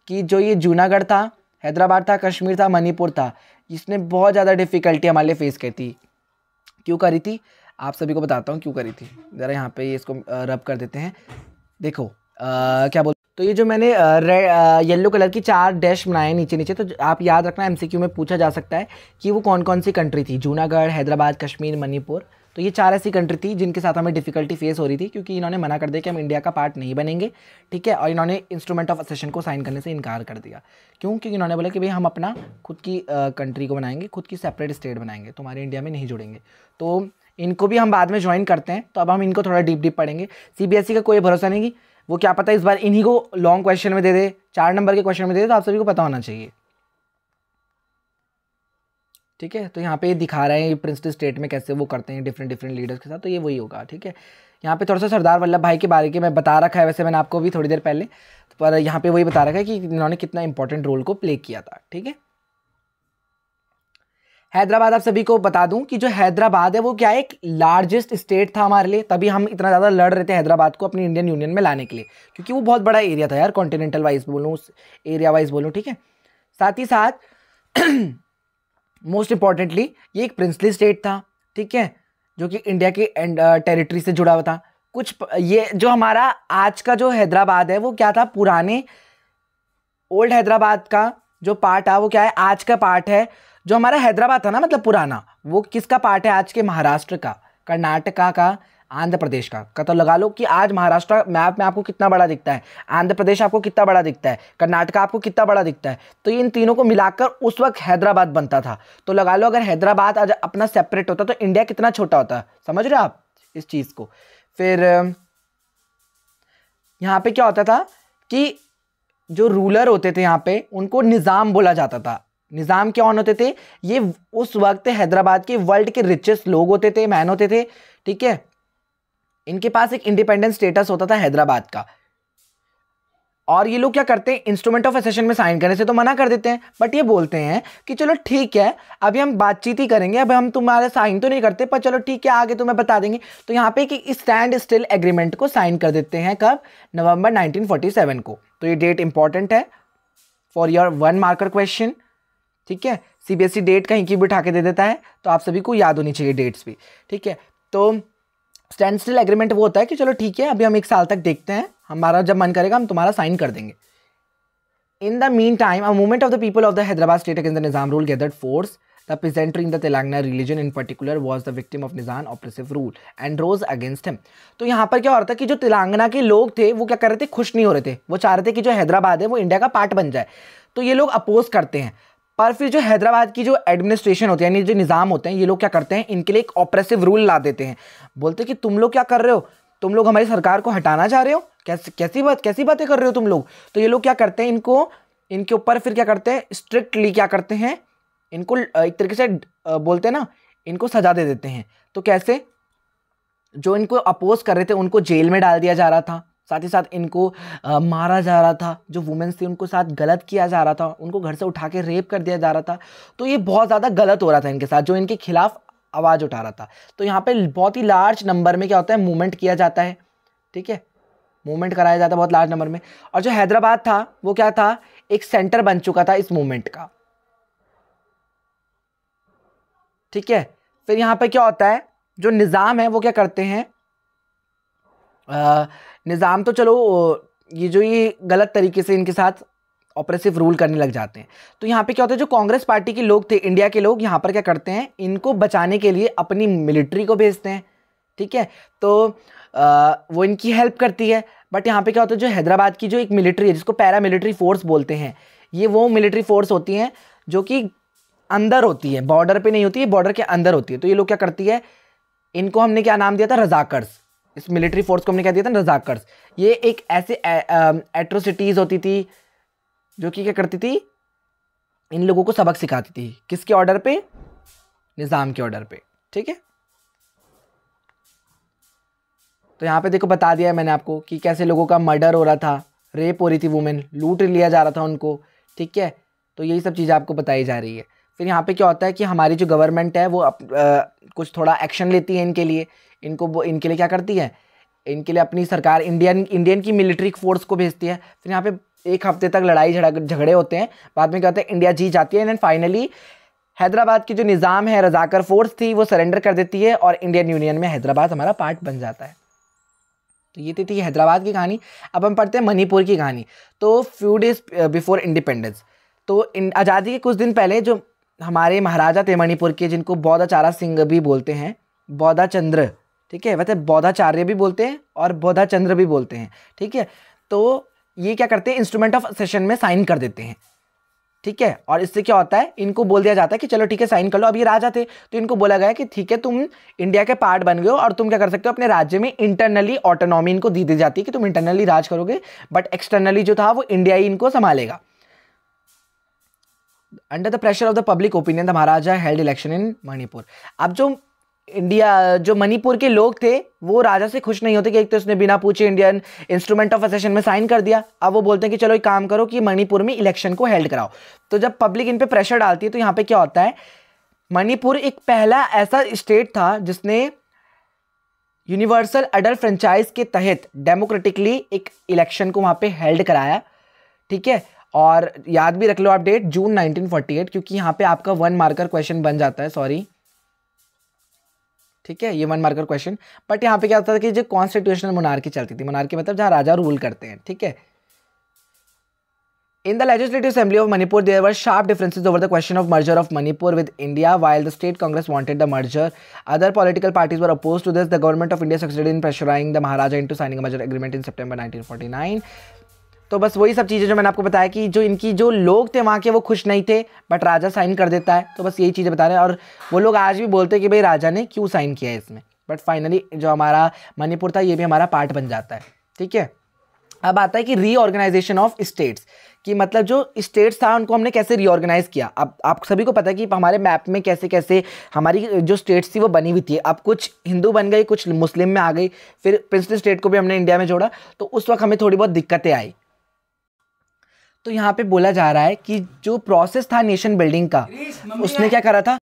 S1: कि जो ये जूनागढ़ था, हैदराबाद था, कश्मीर था, मणिपुर था, इसने बहुत ज़्यादा डिफिकल्टी हमारे लिए फेस की थी। क्यों करी थी, आप सभी को बताता हूँ क्यों करी थी। ज़रा यहाँ पे ये इसको रब कर देते हैं। देखो क्या बोल, तो ये जो मैंने येलो कलर की 4 डैश बनाए हैं नीचे नीचे, तो आप याद रखना एमसीक्यू में पूछा जा सकता है कि वो कौन कौन सी कंट्री थी। जूनागढ़, हैदराबाद, कश्मीर, मणिपुर। तो ये 4 ऐसी कंट्री थी जिनके साथ हमें डिफिकल्टी फेस हो रही थी, क्योंकि इन्होंने मना कर दिया कि हम इंडिया का पार्ट नहीं बनेंगे, ठीक है। और इन्होंने इंस्ट्रूमेंट ऑफ असेशन को साइन करने से इनकार कर दिया। क्यों? क्योंकि इन्होंने बोला कि भाई हम अपना खुद की कंट्री को बनाएंगे, खुद की सेपरेट स्टेट बनाएंगे, तुम्हारे इंडिया में नहीं जुड़ेंगे। तो इनको भी हम बाद में ज्वाइन करते हैं, तो अब हम इनको थोड़ा डीप डीप पढ़ेंगे। सीबीएसई का कोई भरोसा नहीं कि वो क्या पता इस बार इन्हीं को लॉन्ग क्वेश्चन में दे दे, 4 नंबर के क्वेश्चन में दे दे, तो आप सभी को पता होना चाहिए, ठीक है। तो यहाँ पे दिखा रहे हैं प्रिंसली स्टेट में कैसे वो करते हैं डिफरेंट डिफरेंट लीडर्स के साथ, तो ये वही होगा, ठीक है। यहाँ पे थोड़ा सा सरदार वल्लभ भाई के बारे में बता रखा है, वैसे मैंने आपको भी थोड़ी देर पहले, पर यहाँ पे वही बता रखा है कि इन्होंने कितना इंपॉर्टेंट रोल को प्ले किया था, ठीक है। हैदराबाद आप सभी को बता दूं कि जो हैदराबाद है वो क्या है, एक लार्जेस्ट स्टेट था हमारे लिए, तभी हम इतना ज़्यादा लड़ रहे थे हैदराबाद को अपनी इंडियन यूनियन में लाने के लिए, क्योंकि वो बहुत बड़ा एरिया था यार, कॉन्टिनेंटल वाइज बोलूँ, एरिया वाइज बोलूँ, ठीक है। साथ ही साथ मोस्ट इंपॉर्टेंटली ये एक प्रिंसली स्टेट था, ठीक है, जो कि इंडिया के टेरिटरी से जुड़ा हुआ था। कुछ ये जो हमारा आज का जो हैदराबाद है वो क्या था, पुराने ओल्ड हैदराबाद का जो पार्ट है वो क्या है, आज का पार्ट है। जो हमारा हैदराबाद था ना, मतलब पुराना, वो किसका पार्ट है, आज के महाराष्ट्र का, कर्नाटका का, आंध्र प्रदेश का। तो लगा लो कि आज महाराष्ट्र मैप में आपको कितना बड़ा दिखता है, आंध्र प्रदेश आपको कितना बड़ा दिखता है, कर्नाटका आपको कितना बड़ा दिखता है। तो इन तीनों को मिलाकर उस वक्त हैदराबाद बनता था। तो लगा लो अगर हैदराबाद आज अपना सेपरेट होता तो इंडिया कितना छोटा होता, समझ रहे हो आप इस चीज़ को। फिर यहाँ पे क्या होता था कि जो रूलर होते थे यहाँ पे उनको निज़ाम बोला जाता था। निज़ाम क्या ऑन होते थे, ये उस वक्त हैदराबाद के वर्ल्ड के रिचेस्ट लोग होते थे, मैन होते थे, ठीक है। इनके पास एक इंडिपेंडेंट स्टेटस होता था हैदराबाद का। और ये लोग क्या करते हैं, इंस्ट्रूमेंट ऑफ असेशन में साइन करने से तो मना कर देते हैं, बट ये बोलते हैं कि चलो ठीक है अभी हम बातचीत ही करेंगे, अब हम तुम्हारे साइन तो नहीं करते, पर चलो ठीक है आगे तुम्हें बता देंगे। तो यहाँ पे कि स्टैंड स्टिल एग्रीमेंट को साइन कर देते हैं, कब, नवंबर 1947 को। तो ये डेट इंपॉर्टेंट है फॉर योर 1 मार्कर क्वेश्चन, ठीक है। सीबीएसई डेट कहीं की भी उठा के दे देता है, तो आप सभी को याद होनी चाहिए डेट्स भी, ठीक है। तो स्टैंड स्टिल एग्रीमेंट वो होता है कि चलो ठीक है अभी हम 1 साल तक देखते हैं, हमारा जब मन करेगा हम तुम्हारा साइन कर देंगे। In the mean time a movement of the people of the Hyderabad state against the Nizam rule gathered force. The peasantry in the Telangana region in particular was the victim of Nizam oppressive rule and rose against him। तो यहाँ पर क्या हो रहा था कि जो तेलंगाना के लोग थे वो क्या कर रहे थे, खुश नहीं हो रहे थे, वो चाह रहे थे कि जो हैदराबाद है वो इंडिया का पार्ट बन जाए। तो ये लोग अपोज करते हैं, पर फिर जो हैदराबाद की जो एडमिनिस्ट्रेशन होती है, यानी जो निज़ाम होते हैं, ये लोग क्या करते हैं, इनके लिए एक ऑपरेसिव रूल ला देते हैं। बोलते कि तुम लोग क्या कर रहे हो, तुम लोग हमारी सरकार को हटाना चाह रहे हो, कैसी बातें कर रहे हो तुम लोग। तो ये लोग क्या करते हैं, इनके ऊपर फिर क्या करते हैं, स्ट्रिक्टली क्या करते हैं, इनको एक तरीके से बोलते हैं ना, इनको सजा दे देते हैं। तो कैसे, जो इनको अपोज कर रहे थे उनको जेल में डाल दिया जा रहा था, साथ ही साथ इनको मारा जा रहा था, जो वुमेन्स थी उनको साथ गलत किया जा रहा था, उनको घर से उठा के रेप कर दिया जा रहा था। तो ये बहुत ज़्यादा गलत हो रहा था इनके साथ, जो इनके खिलाफ आवाज़ उठा रहा था। तो यहाँ पे बहुत ही लार्ज नंबर में क्या होता है, मूवमेंट किया जाता है, ठीक है, मूवमेंट कराया जाता है बहुत लार्ज नंबर में। और जो हैदराबाद था वो क्या था, एक सेंटर बन चुका था इस मूवमेंट का, ठीक है। फिर यहाँ पे क्या होता है, जो निज़ाम है वो क्या करते हैं, निज़ाम तो चलो ये गलत तरीके से इनके साथ ऑपरेसिव रूल करने लग जाते हैं। तो यहाँ पे क्या होता है, जो कांग्रेस पार्टी के लोग थे, इंडिया के लोग, यहाँ पर क्या करते हैं, इनको बचाने के लिए अपनी मिलिट्री को भेजते हैं, ठीक है। तो वो इनकी हेल्प करती है। बट यहाँ पे क्या होता है, जो हैदराबाद की जो एक मिलिट्री है, जिसको पैरा मिलिट्री फोर्स बोलते हैं, ये वो मिलिट्री फोर्स होती हैं जो कि अंदर होती है, बॉर्डर पे नहीं होती है, बॉर्डर के अंदर होती है। तो ये लोग क्या करती है, इनको हमने क्या नाम दिया था, रजाकर्स। इस मिलिट्री फोर्स को हमने क्या दिया था, रजाकर्स। ये एक ऐसे एट्रोसिटीज़ होती थी जो कि क्या करती थी, इन लोगों को सबक सिखाती थी, किसके ऑर्डर पे, निज़ाम के ऑर्डर पे, ठीक है। तो यहाँ पे देखो बता दिया है मैंने आपको कि कैसे लोगों का मर्डर हो रहा था, रेप हो रही थी वुमेन, लूट लिया जा रहा था उनको, ठीक है। तो यही सब चीज़ें आपको बताई जा रही है। फिर यहाँ पे क्या होता है कि हमारी जो गवर्नमेंट है वो कुछ थोड़ा एक्शन लेती है इनके लिए, इनके लिए क्या करती है, इनके लिए अपनी सरकार इंडियन की मिलिट्री फोर्स को भेजती है। फिर यहाँ पे 1 हफ्ते तक लड़ाई झगड़े होते हैं, बाद में क्या होता है, इंडिया जीत जाती है, एंड फाइनली हैदराबाद की जो निज़ाम है, रजाकर फोर्स थी, वो सरेंडर कर देती है और इंडियन यूनियन में हैदराबाद हमारा पार्ट बन जाता है। तो ये थी हैदराबाद की कहानी। अब हम पढ़ते हैं मणिपुर की कहानी। तो फ्यू डेज बिफोर इंडिपेंडेंस, तो आज़ादी के कुछ दिन पहले जो हमारे महाराजा थे मणिपुर के, जिनको बौद्धाचार्य सिंह भी बोलते हैं, बौद्धाचंद्र, ठीक है, वैसे बौद्धाचार्य भी बोलते हैं और बौद्धाचंद्र भी बोलते हैं, ठीक है। तो ये क्या करते हैं, इंस्ट्रूमेंट ऑफ सेशन में साइन कर देते हैं, ठीक है। और इससे क्या होता है, इनको बोल दिया जाता है कि चलो ठीक है साइन कर लो। अब ये राजा थे तो इनको बोला गया कि ठीक है तुम इंडिया के पार्ट बन गए हो और तुम क्या कर सकते हो, अपने राज्य में इंटरनली ऑटोनॉमी इनको दी जाती है कि तुम इंटरनली राज करोगे, बट एक्सटर्नली जो था वो इंडिया ही इनको संभालेगा। Under the pressure of the public opinion the Maharaja held election in Manipur. अब जो मणिपुर के लोग थे वो राजा से खुश नहीं होते कि एक तो उसने बिना पूछे इंडियन इंस्ट्रूमेंट ऑफ असेशन में साइन कर दिया। अब वो बोलते हैं कि चलो एक काम करो कि मणिपुर में इलेक्शन को हेल्ड कराओ। तो जब पब्लिक इन पे प्रेशर डालती है तो यहाँ पे क्या होता है, मणिपुर एक पहला ऐसा स्टेट था जिसने यूनिवर्सल अडल्ट फ्रेंचाइज के तहत डेमोक्रेटिकली एक इलेक्शन को वहाँ पे हेल्ड कराया, ठीक है। और याद भी रख लो आप डेट, जून 1948, क्योंकि यहाँ पे आपका 1 मार्कर क्वेश्चन बन जाता है, सॉरी, ठीक है, ये 1 मार्कर क्वेश्चन। बट यहाँ पे क्या होता था कि जो कॉन्स्टिट्यूशनल मोनार्की चलती थी, मोनार्की मतलब जहाँ राजा रूल करते हैं, ठीक है। In the Legislative Assembly of Manipur, there were sharp differences over the question of merger of Manipur with India. While the state Congress wanted the merger, other political parties were opposed to this. The government of India succeeded in pressuring the Maharaja into signing a merger agreement in September 1949. तो बस वही सब चीज़ें जो मैंने आपको बताया कि जो लोग थे वहाँ के वो खुश नहीं थे, बट राजा साइन कर देता है। तो बस यही चीज़ें बता रहे हैं और वो लोग आज भी बोलते हैं कि भाई राजा ने क्यों साइन किया है इसमें। बट फाइनली जो हमारा मणिपुर था ये भी हमारा पार्ट बन जाता है, ठीक है। अब आता है कि रीऑर्गेनाइजेशन ऑफ स्टेट्स, कि मतलब जो स्टेट्स था उनको हमने कैसे रीऑर्गेनाइज किया। अब आप सभी को पता है कि हमारे मैप में कैसे कैसे हमारी जो स्टेट्स थी वो बनी हुई थी। अब कुछ हिंदू बन गई, कुछ मुस्लिम में आ गई, फिर प्रिंसली स्टेट को भी हमने इंडिया में जोड़ा, तो उस वक्त हमें थोड़ी बहुत दिक्कतें आई। तो यहाँ पे बोला जा रहा है कि जो प्रोसेस था नेशन बिल्डिंग का, उसने क्या करा था।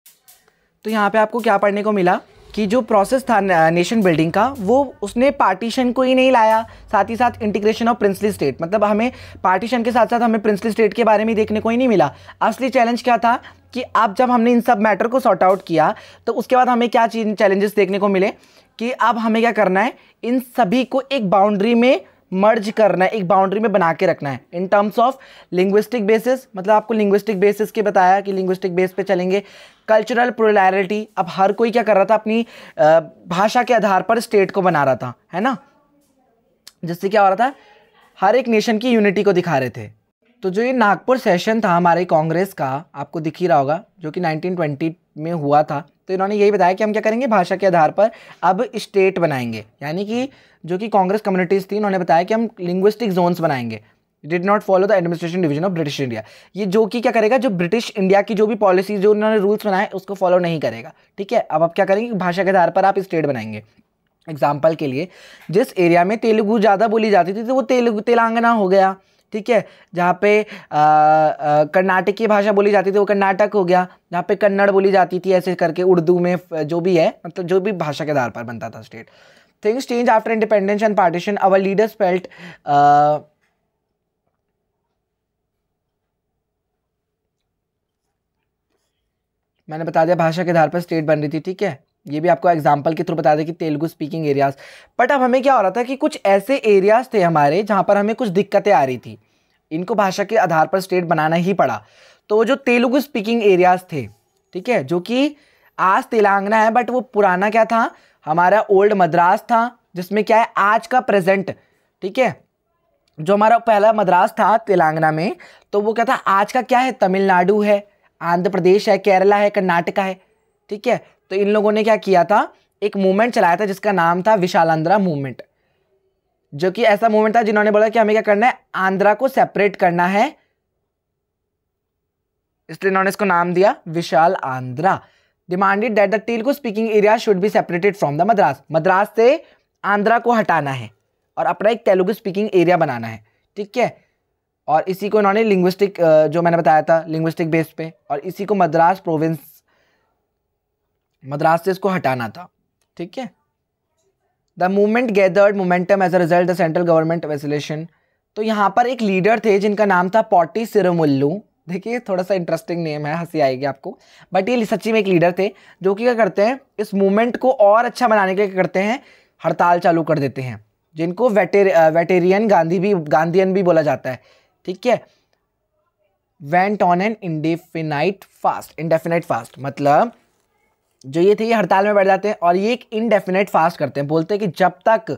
S1: तो यहाँ पे आपको क्या पढ़ने को मिला कि जो प्रोसेस था नेशन बिल्डिंग का, वो उसने पार्टीशन को ही नहीं लाया, साथ ही साथ इंटीग्रेशन ऑफ प्रिंसली स्टेट, मतलब हमें पार्टीशन के साथ साथ हमें प्रिंसली स्टेट के बारे में देखने को ही नहीं मिला। असली चैलेंज क्या था कि अब जब हमने इन सब मैटर को सॉर्ट आउट किया तो उसके बाद हमें क्या चैलेंजेस देखने को मिले कि अब हमें क्या करना है, इन सभी को एक बाउंड्री में मर्ज करना है, एक बाउंड्री में बना के रखना है in terms of linguistic basis. मतलब आपको लिंग्विस्टिक बेसिस के बताया कि लिंग्विस्टिक बेस पे चलेंगे। कल्चरल प्लुरैलिटी, अब हर कोई क्या कर रहा था, अपनी भाषा के आधार पर स्टेट को बना रहा था, है ना, जिससे क्या हो रहा था, हर एक नेशन की यूनिटी को दिखा रहे थे। तो जो ये नागपुर सेशन था हमारे कांग्रेस का, आपको दिख ही रहा होगा, जो कि 1920 में हुआ था। तो इन्होंने यही बताया कि हम क्या करेंगे, भाषा के आधार पर अब स्टेट बनाएंगे, यानी कि जो कि कांग्रेस कम्युनिटीज़ थी उन्होंने बताया कि हम लिंग्विस्टिक जोन्स बनाएंगे। Did not follow the administration division of British India. ये जो कि क्या करेगा, जो ब्रिटिश इंडिया की जो भी पॉलिसी, जो उन्होंने रूल्स बनाए उसको फॉलो नहीं करेगा, ठीक है। अब आप क्या करेंगे, भाषा के आधार पर आप स्टेट बनाएंगे। एग्जाम्पल के लिए, जिस एरिया में तेलुगु ज़्यादा बोली जाती थी तो वो तेलंगाना हो गया, ठीक है। जहाँ पे कर्नाटकी भाषा बोली जाती थी वो कर्नाटक हो गया। जहाँ पे कन्नड़ बोली जाती थी, ऐसे करके उर्दू में जो भी है, मतलब जो भी भाषा के आधार पर बनता था state. Things change after independence and partition. Our leaders felt मैंने बता दिया भाषा के आधार पर स्टेट बन रही थी, ठीक है। ये भी आपको एग्जाम्पल के थ्रू बता दें कि तेलुगु स्पीकिंग एरियाज। बट अब हमें क्या हो रहा था कि कुछ ऐसे एरियाज थे हमारे जहाँ पर हमें कुछ दिक्कतें आ रही थी, इनको भाषा के आधार पर स्टेट बनाना ही पड़ा। तो जो तेलुगु स्पीकिंग एरियाज थे, ठीक है, जो कि आज तेलंगाना है, बट वो पुराना क्या था, हमारा ओल्ड मद्रास था, जिसमें क्या है आज का प्रेजेंट, ठीक है। जो हमारा पहला मद्रास था तेलंगाना में, तो वो क्या था, आज का क्या है, तमिलनाडु है, आंध्र प्रदेश है, केरला है, कर्नाटका है, ठीक है। तो इन लोगों ने क्या किया था, एक मूवमेंट चलाया था जिसका नाम था विशालांध्रा मूवमेंट, जो कि ऐसा मूवमेंट था जिन्होंने बोला कि हमें क्या करना है, आंध्रा को सेपरेट करना है, इसलिए इन्होंने इसको नाम दिया Vishal Andhra. Demanded that the Telugu speaking area should be separated from the Madras. Madras से आंध्रा को हटाना है और अपना एक तेलुगु स्पीकिंग एरिया बनाना है, ठीक है। और इसी को इन्होंने लिंग्विस्टिक, जो मैंने बताया था लिंग्विस्टिक बेस पे, और इसी को मद्रास प्रोविंस, मद्रास से इसको हटाना था, ठीक है। The movement gathered momentum as a result the central government vacillation. तो यहाँ पर एक लीडर थे जिनका नाम था पोटी सिरुमुल्लू, देखिए थोड़ा सा इंटरेस्टिंग नेम है, हंसी आएगी आपको, बट ये सच्ची में एक लीडर थे जो कि क्या करते हैं, इस मूवमेंट को और अच्छा बनाने के लिए क्या करते हैं, हड़ताल चालू कर देते हैं, जिनको वेटेरियन गांधीयन भी बोला जाता है, ठीक है। Went on an indefinite fast, मतलब जो ये थे ये हड़ताल में बैठ जाते हैं और ये एक इंडेफिनाइट फास्ट करते हैं, बोलते हैं कि जब तक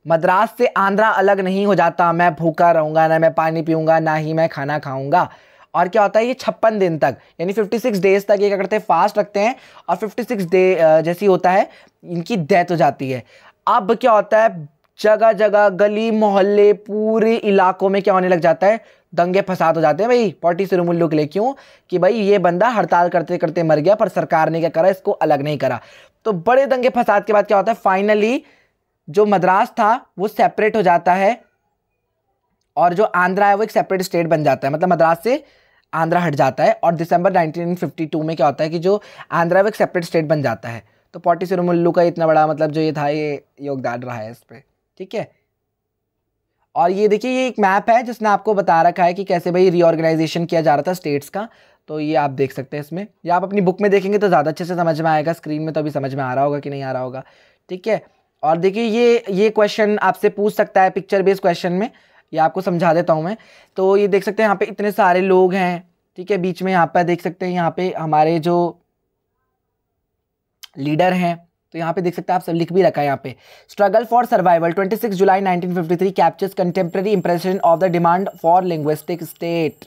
S1: मद्रास से आंध्रा अलग नहीं हो जाता मैं भूखा रहूंगा, ना मैं पानी पीऊंगा, ना ही मैं खाना खाऊंगा। और क्या होता है, ये 56 दिन तक यानी 56 डेज तक ये क्या करते हैं, फास्ट रखते हैं, और 56 डे जैसी होता है इनकी डेथ हो जाती है। अब क्या होता है, जगह जगह गली मोहल्ले पूरे इलाकों में क्या होने लग जाता है, दंगे फसाद हो जाते हैं भाई पॉटी सिरुमुल्लू के लिए। क्यों कि भाई ये बंदा हड़ताल करते करते मर गया, पर सरकार ने क्या करा, इसको अलग नहीं करा। तो बड़े दंगे फसाद के बाद क्या होता है, फाइनली जो मद्रास था वो सेपरेट हो जाता है और जो आंध्रा है वो एक सेपरेट स्टेट बन जाता है, मतलब मद्रास से आंध्रा हट जाता है। और दिसंबर 1952 में क्या होता है कि जो आंध्रा है वो एक सेपरेट स्टेट बन जाता है। तो पॉटी सिरुमुल्लू का इतना बड़ा मतलब जो ये था, ये योगदान रहा है इस पर, ठीक है। और ये देखिए ये एक मैप है जिसने आपको बता रखा है कि कैसे भाई रीऑर्गेनाइजेशन किया जा रहा था स्टेट्स का। तो ये आप देख सकते हैं इसमें, या आप अपनी बुक में देखेंगे तो ज़्यादा अच्छे से समझ में आएगा, स्क्रीन में तो अभी समझ में आ रहा होगा कि नहीं आ रहा होगा, ठीक है। और देखिए ये क्वेश्चन आपसे पूछ सकता है पिक्चर बेस्ड क्वेश्चन में, ये आपको समझा देता हूँ मैं। तो ये देख सकते हैं यहाँ पे इतने सारे लोग हैं, ठीक है, बीच में यहाँ पे देख सकते हैं, यहाँ पे हमारे जो लीडर हैं, तो यहाँ पे देख सकते हैं आप सब लिख भी रखा है यहाँ पे, struggle for survival 26 July 1953 captures contemporary impression of the demand for linguistic state.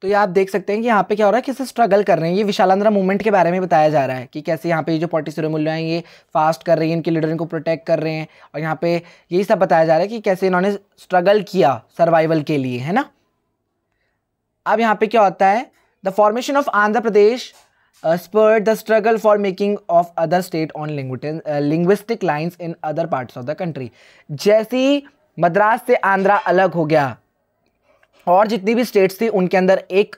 S1: तो ये आप देख सकते हैं कि यहाँ पे क्या हो रहा है, कैसे स्ट्रगल कर रहे हैं। ये विशालांध्रा मूवमेंट के बारे में बताया जा रहा है कि कैसे यहाँ पे जो पॉटी सिरुमुल्लू हैं ये फास्ट कर रही है, इनके लीडर इनको प्रोटेक्ट कर रहे हैं, और यहाँ पे यही सब बताया जा रहा है कि कैसे इन्होंने स्ट्रगल किया सर्वाइवल के लिए, है ना। अब यहाँ पे क्या होता है, the formation of Andhra Pradesh spurred the struggle for making of other state on linguistic lines in other parts of the country। जैसे ही मद्रास से आंध्रा अलग हो गया और जितनी भी स्टेट्स थी उनके अंदर एक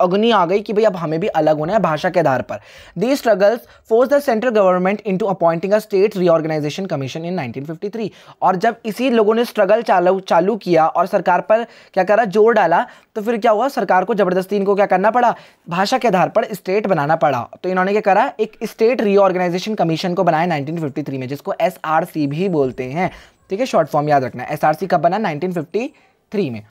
S1: अग्नि आ गई कि भाई अब हमें भी अलग होना है भाषा के आधार पर। These struggles forced the central government into appointing a state reorganization commission in 1953। और जब इसी लोगों ने स्ट्रगल चालू किया और सरकार पर क्या करा, जोर डाला, तो फिर क्या हुआ, सरकार को जबरदस्ती इनको क्या करना पड़ा, भाषा के आधार पर स्टेट बनाना पड़ा। तो इन्होंने क्या करा, एक स्टेट रीऑर्गेनाइजेशन कमीशन को बनाया 1953 में, जिसको SRC भी बोलते हैं, ठीक है, शॉर्ट फॉर्म याद रखना है। SRC कब बना, 1953 में।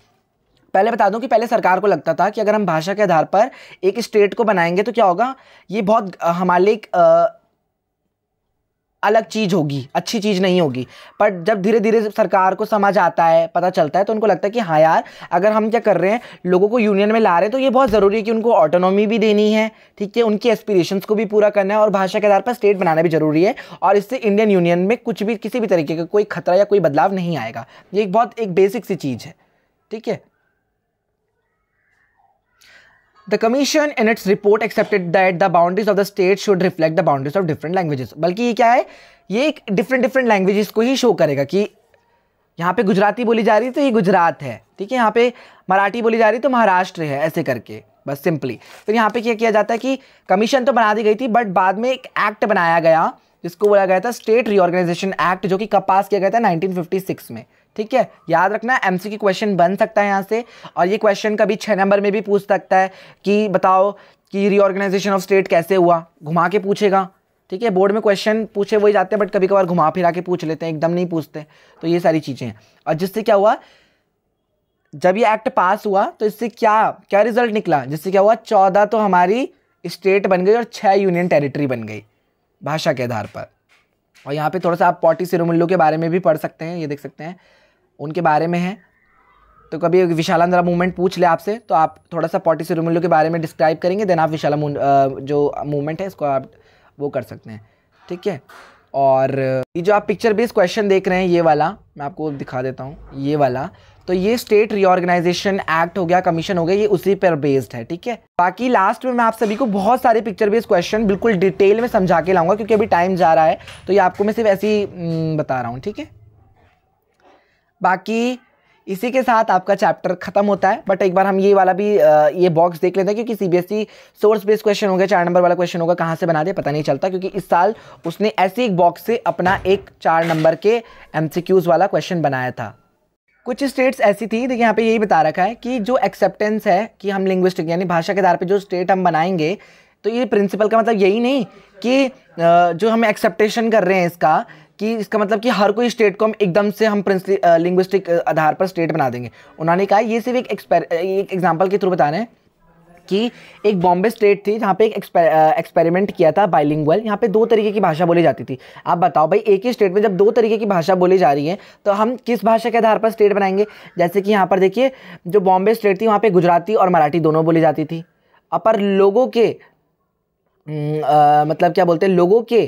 S1: पहले बता दूं कि पहले सरकार को लगता था कि अगर हम भाषा के आधार पर एक स्टेट को बनाएंगे तो क्या होगा, ये बहुत हमारे लिए एक अलग चीज होगी, अच्छी चीज नहीं होगी। पर जब धीरे धीरे सरकार को समझ आता है, पता चलता है, तो उनको लगता है कि हाँ यार, अगर हम क्या कर रहे हैं, लोगों को यूनियन में ला रहे हैं, तो ये बहुत ज़रूरी है कि उनको ऑटोनॉमी भी देनी है, ठीक है, उनके एस्पिरेशंस को भी पूरा करना है, और भाषा के आधार पर स्टेट बनाना भी जरूरी है। और इससे इंडियन यूनियन में कुछ भी, किसी भी तरीके का कोई खतरा या कोई बदलाव नहीं आएगा। ये एक बेसिक सी चीज़ है, ठीक है। The commission in its report accepted that the boundaries of the state should reflect the boundaries of different languages। बल्कि ये क्या है, ये एक डिफरेंट लैंग्वेजेस को ही शो करेगा कि यहाँ पे गुजराती बोली जा रही है तो ये गुजरात है, ठीक है, यहाँ पे मराठी बोली जा रही है तो महाराष्ट्र है, ऐसे करके बस सिंपली। फिर यहाँ पे क्या किया जाता है कि कमीशन तो बना दी गई थी, बट बाद में एक एक्ट बनाया गया जिसको बोला गया था स्टेट रीऑर्गेनाइजेशन एक्ट, जो कि कब पास किया गया था, 1956 में, ठीक है। याद रखना, एमसीक्यू क्वेश्चन बन सकता है यहाँ से, और ये क्वेश्चन कभी 6 नंबर में भी पूछ सकता है कि बताओ कि रीऑर्गेनाइजेशन ऑफ स्टेट कैसे हुआ, घुमा के पूछेगा, ठीक है। बोर्ड में क्वेश्चन पूछे वही जाते हैं, बट कभी कभार घुमा फिरा के पूछ लेते हैं, एकदम नहीं पूछते। तो ये सारी चीज़ें हैं। और जिससे क्या हुआ, जब ये एक्ट पास हुआ तो इससे क्या रिजल्ट निकला, जिससे क्या हुआ, 14 तो हमारी स्टेट बन गई और 6 यूनियन टेरिटरी बन गई भाषा के आधार पर। और यहाँ पे थोड़ा सा आप पॉटी सिरुमुल्लू के बारे में भी पढ़ सकते हैं, ये देख सकते हैं उनके बारे में है। तो कभी विशालांध्रा मूवमेंट पूछ ले आपसे तो आप थोड़ा सा पॉटी सिरुमुल्लू के बारे में डिस्क्राइब करेंगे, देन आप जो मूवमेंट है इसको आप वो कर सकते हैं, ठीक है। और ये जो आप पिक्चर बेस्ड क्वेश्चन देख रहे हैं, ये वाला मैं आपको दिखा देता हूँ, ये वाला, तो ये स्टेट रीऑर्गेनाइजेशन एक्ट हो गया, कमीशन हो गया, ये उसी पर बेस्ड है, ठीक है। बाकी लास्ट में मैं आप सभी को बहुत सारे पिक्चर बेस्ड क्वेश्चन बिल्कुल डिटेल में समझा के लाऊंगा, क्योंकि अभी टाइम जा रहा है, तो ये आपको मैं सिर्फ ऐसे ही बता रहा हूँ, ठीक है। बाकी इसी के साथ आपका चैप्टर खत्म होता है, बट एक बार हम ये वाला भी ये बॉक्स देख लेते हैं, क्योंकि सीबीएसई सोर्स बेस्ड क्वेश्चन हो गया, 4 नंबर वाला क्वेश्चन होगा, कहाँ से बना दे पता नहीं चलता, क्योंकि इस साल उसने ऐसे एक बॉक्स से अपना एक 4 नंबर के एमसीक्यूज वाला क्वेश्चन बनाया था। कुछ स्टेट्स ऐसी थी, देखिए यहाँ पे यही बता रखा है कि जो एक्सेप्टेंस है कि हम लिंग्विस्टिक यानी भाषा के आधार पे जो स्टेट हम बनाएंगे, तो ये प्रिंसिपल का मतलब यही नहीं कि जो हम एक्सेप्टेशन कर रहे हैं इसका, कि इसका मतलब कि हर कोई स्टेट को हम एकदम से हम लिंग्विस्टिक आधार पर स्टेट बना देंगे। उन्होंने कहा ये सिर्फ एक एग्जाम्पल के थ्रू बता रहे हैं कि एक बॉम्बे स्टेट थी जहाँ पे एक एक्सपेरिमेंट किया था बाइलिंगुअल। यहाँ पे 2 तरीके की भाषा बोली जाती थी। आप बताओ भाई, एक ही स्टेट में जब 2 तरीके की भाषा बोली जा रही है तो हम किस भाषा के आधार पर स्टेट बनाएंगे? जैसे कि यहाँ पर देखिए, जो बॉम्बे स्टेट थी वहाँ पे गुजराती और मराठी दोनों बोली जाती थी। पर लोगों के मतलब क्या बोलते हैं, लोगों के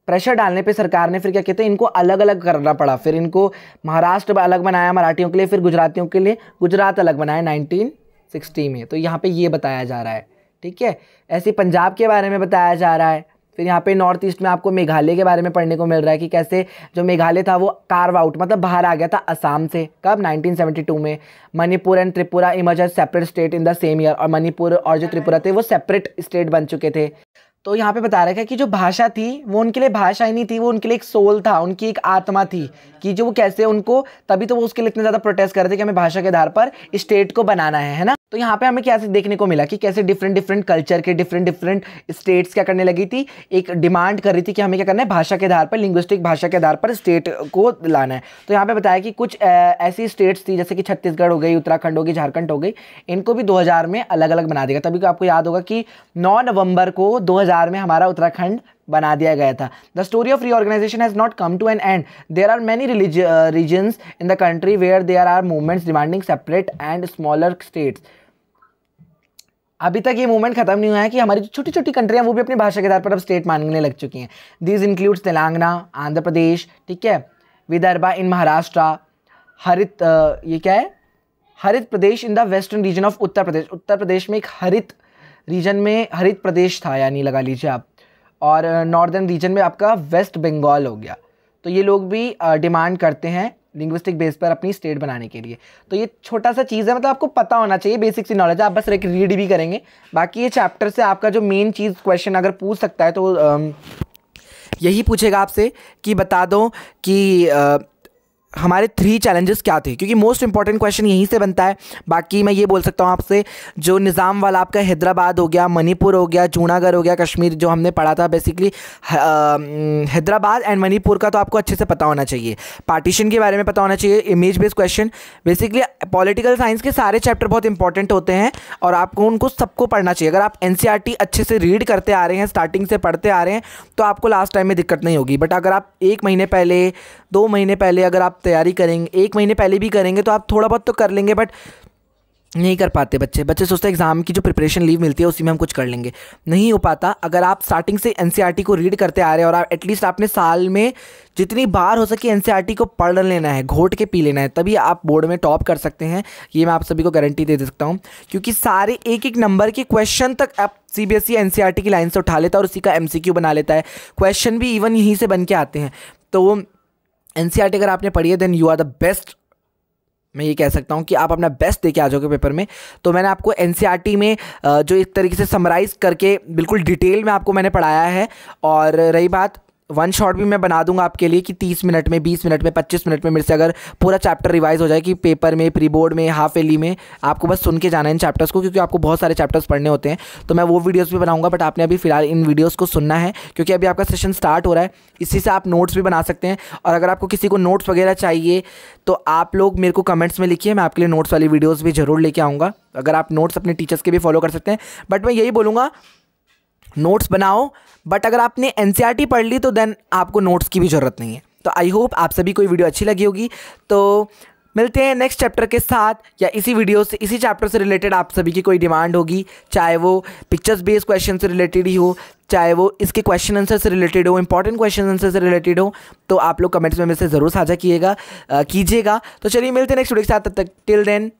S1: प्रेशर डालने पे सरकार ने फिर क्या कहते हैं, इनको अलग अलग करना पड़ा। फिर इनको महाराष्ट्र अलग बनाया मराठियों के लिए, फिर गुजरातियों के लिए गुजरात अलग बनाया 1960 में। तो यहाँ पे ये बताया जा रहा है, ठीक है। ऐसे पंजाब के बारे में बताया जा रहा है। फिर यहाँ पे नॉर्थ ईस्ट में आपको मेघालय के बारे में पढ़ने को मिल रहा है कि कैसे जो मेघालय था वो कार्व आउट मतलब बाहर आ गया था असम से। कब? 1972 में। Manipur and Tripura emerge as separate state in the same year. और मणिपुर और जो त्रिपुरा थे वो सेपरेट स्टेट बन चुके थे। तो यहाँ पे बता रखा है कि जो भाषा थी वो उनके लिए भाषा ही नहीं थी, वो उनके लिए एक सोल था, उनकी एक आत्मा थी कि जो वो कैसे उनको, तभी तो वो उसके लिए इतने ज़्यादा प्रोटेस्ट कर रहे थे कि हमें भाषा के आधार पर स्टेट को बनाना है ना। तो यहाँ पे हमें क्या देखने को मिला कि कैसे डिफरेंट कल्चर के डिफरेंट स्टेट्स क्या करने लगी थी, एक डिमांड कर रही थी कि हमें क्या करना है, भाषा के आधार पर, लिंग्विस्टिक भाषा के आधार पर स्टेट को लाना है। तो यहाँ पे बताया कि कुछ ऐसी स्टेट्स थी जैसे कि छत्तीसगढ़ हो गई, उत्तराखंड हो गई, झारखंड हो गई, इनको भी 2000 में अलग अलग बना देगा। तभी तो आपको याद होगा कि 9 नवंबर को 2000 में हमारा उत्तराखंड बना दिया गया था। The story of reorganisation has not come to an end. There are many regions in the country where there are movements demanding separate and smaller states. अभी तक ये मूवमेंट खत्म नहीं हुआ है कि हमारी जो छोटी छोटी कंट्रियां वो भी अपनी भाषा के आधार पर अब स्टेट मानने लग चुकी हैं। दीज इंक्लूड्स तेलंगाना, आंध्र प्रदेश, ठीक है, विदर्भा इन महाराष्ट्र, हरित ये क्या है, Harit Pradesh in the western region of Uttar Pradesh. Uttar Pradesh में एक हरित रीजन में हरित प्रदेश था, यानी लगा लीजिए आप। और नॉर्दर्न रीजन में आपका वेस्ट बंगाल हो गया। तो ये लोग भी डिमांड करते हैं लिंग्विस्टिक बेस पर अपनी स्टेट बनाने के लिए। तो ये छोटा सा चीज़ है, मतलब आपको पता होना चाहिए, बेसिक सी नॉलेज है, आप बस रीड भी करेंगे। बाकी ये चैप्टर से आपका जो मेन चीज़ क्वेश्चन अगर पूछ सकता है तो यही पूछेगा आपसे कि बता दो कि हमारे 3 चैलेंजेस क्या थे, क्योंकि मोस्ट इंपॉर्टेंट क्वेश्चन यहीं से बनता है। बाकी मैं ये बोल सकता हूँ आपसे, जो निज़ाम वाला आपका हैदराबाद हो गया, मणिपुर हो गया, जूनागढ़ हो गया, कश्मीर जो हमने पढ़ा था बेसिकली, हैदराबाद एंड मणिपुर का तो आपको अच्छे से पता होना चाहिए। पार्टीशन के बारे में पता होना चाहिए, image based question. Basically political science के सारे चैप्टर बहुत इंपॉर्टेंट होते हैं और आपको उनको सबको पढ़ना चाहिए। अगर आप NCERT अच्छे से रीड करते आ रहे हैं, स्टार्टिंग से पढ़ते आ रहे हैं, तो आपको लास्ट टाइम में दिक्कत नहीं होगी। बट अगर आप 1 महीने पहले, 2 महीने पहले अगर आप तैयारी करेंगे, 1 महीने पहले भी करेंगे, तो आप थोड़ा बहुत तो कर लेंगे, बट नहीं कर पाते बच्चे सोचते हैं एग्जाम की जो प्रिपरेशन लीव मिलती है उसी में हम कुछ कर लेंगे, नहीं हो पाता। अगर आप स्टार्टिंग से NCERT को रीड करते आ रहे हैं और आप एटलीस्ट आपने साल में जितनी बार हो सके NCERT को पढ़ लेना है, घोट के पी लेना है, तभी आप बोर्ड में टॉप कर सकते हैं। ये मैं आप सभी को गारंटी दे सकता हूँ, क्योंकि सारे एक नंबर के क्वेश्चन तक आप CBSE NCERT की लाइन से उठा लेता है और उसी का MCQ बना लेता है। क्वेश्चन भी इवन यहीं से बन के आते हैं। तो NCERT अगर आपने पढ़ी है then you are the best. मैं ये कह सकता हूँ कि आप अपना बेस्ट दे के आ जाओगे पेपर में। तो मैंने आपको NCERT में जो एक तरीके से समराइज़ करके बिल्कुल डिटेल में आपको मैंने पढ़ाया है। और रही बात, 1 शॉट भी मैं बना दूंगा आपके लिए कि 30 मिनट में, 20 मिनट में, 25 मिनट में मेरे से अगर पूरा चैप्टर रिवाइज हो जाए कि पेपर में, प्री बोर्ड में, हाफ एली में आपको बस सुन के जाना है इन चैप्टर्स को, क्योंकि आपको बहुत सारे चैप्टर्स पढ़ने होते हैं। तो मैं वो वीडियोस भी बनाऊंगा, बट आपने अभी फिलहाल इन वीडियोस को सुनना है, क्योंकि अभी आपका सेशन स्टार्ट हो रहा है। इसी से आप नोट्स भी बना सकते हैं। और अगर आपको किसी को नोट्स वगैरह चाहिए तो आप लोग मेरे को कमेंट्स में लिखिए, मैं आपके लिए नोट्स वाली वीडियोज़ भी ज़रूर लेके आऊँगा। अगर आप नोट्स अपने टीचर्स के भी फॉलो कर सकते हैं, बट मैं यही बोलूँगा नोट्स बनाओ। बट अगर आपने NCERT पढ़ ली तो देन आपको नोट्स की भी ज़रूरत नहीं है। तो आई होप आप सभी को वीडियो अच्छी लगी होगी। तो मिलते हैं नेक्स्ट चैप्टर के साथ, या इसी वीडियो से, इसी चैप्टर से रिलेटेड आप सभी की कोई डिमांड होगी, चाहे वो पिक्चर्स बेस्ड क्वेश्चन से रिलेटेड ही हो, चाहे वो इसके क्वेश्चन आंसर से रिलेटेड हो, इंपॉर्टेंट क्वेश्चन आंसर से रिलेटेड हो, तो आप लोग कमेंट्स में मेरे से ज़रूर साझा कीजिएगा। तो चलिए मिलते हैं नेक्स्ट वीडियो के साथ, तब तक till then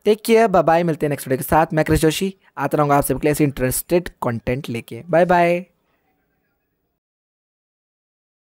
S1: take care, bye bye. मिलते हैं नेक्स्ट वीडियो के साथ। मैं क्रिश जोशी आता रहूँगा आप सबके लिए ऐसे इंटरेस्टेड कंटेंट लेके। Bye bye.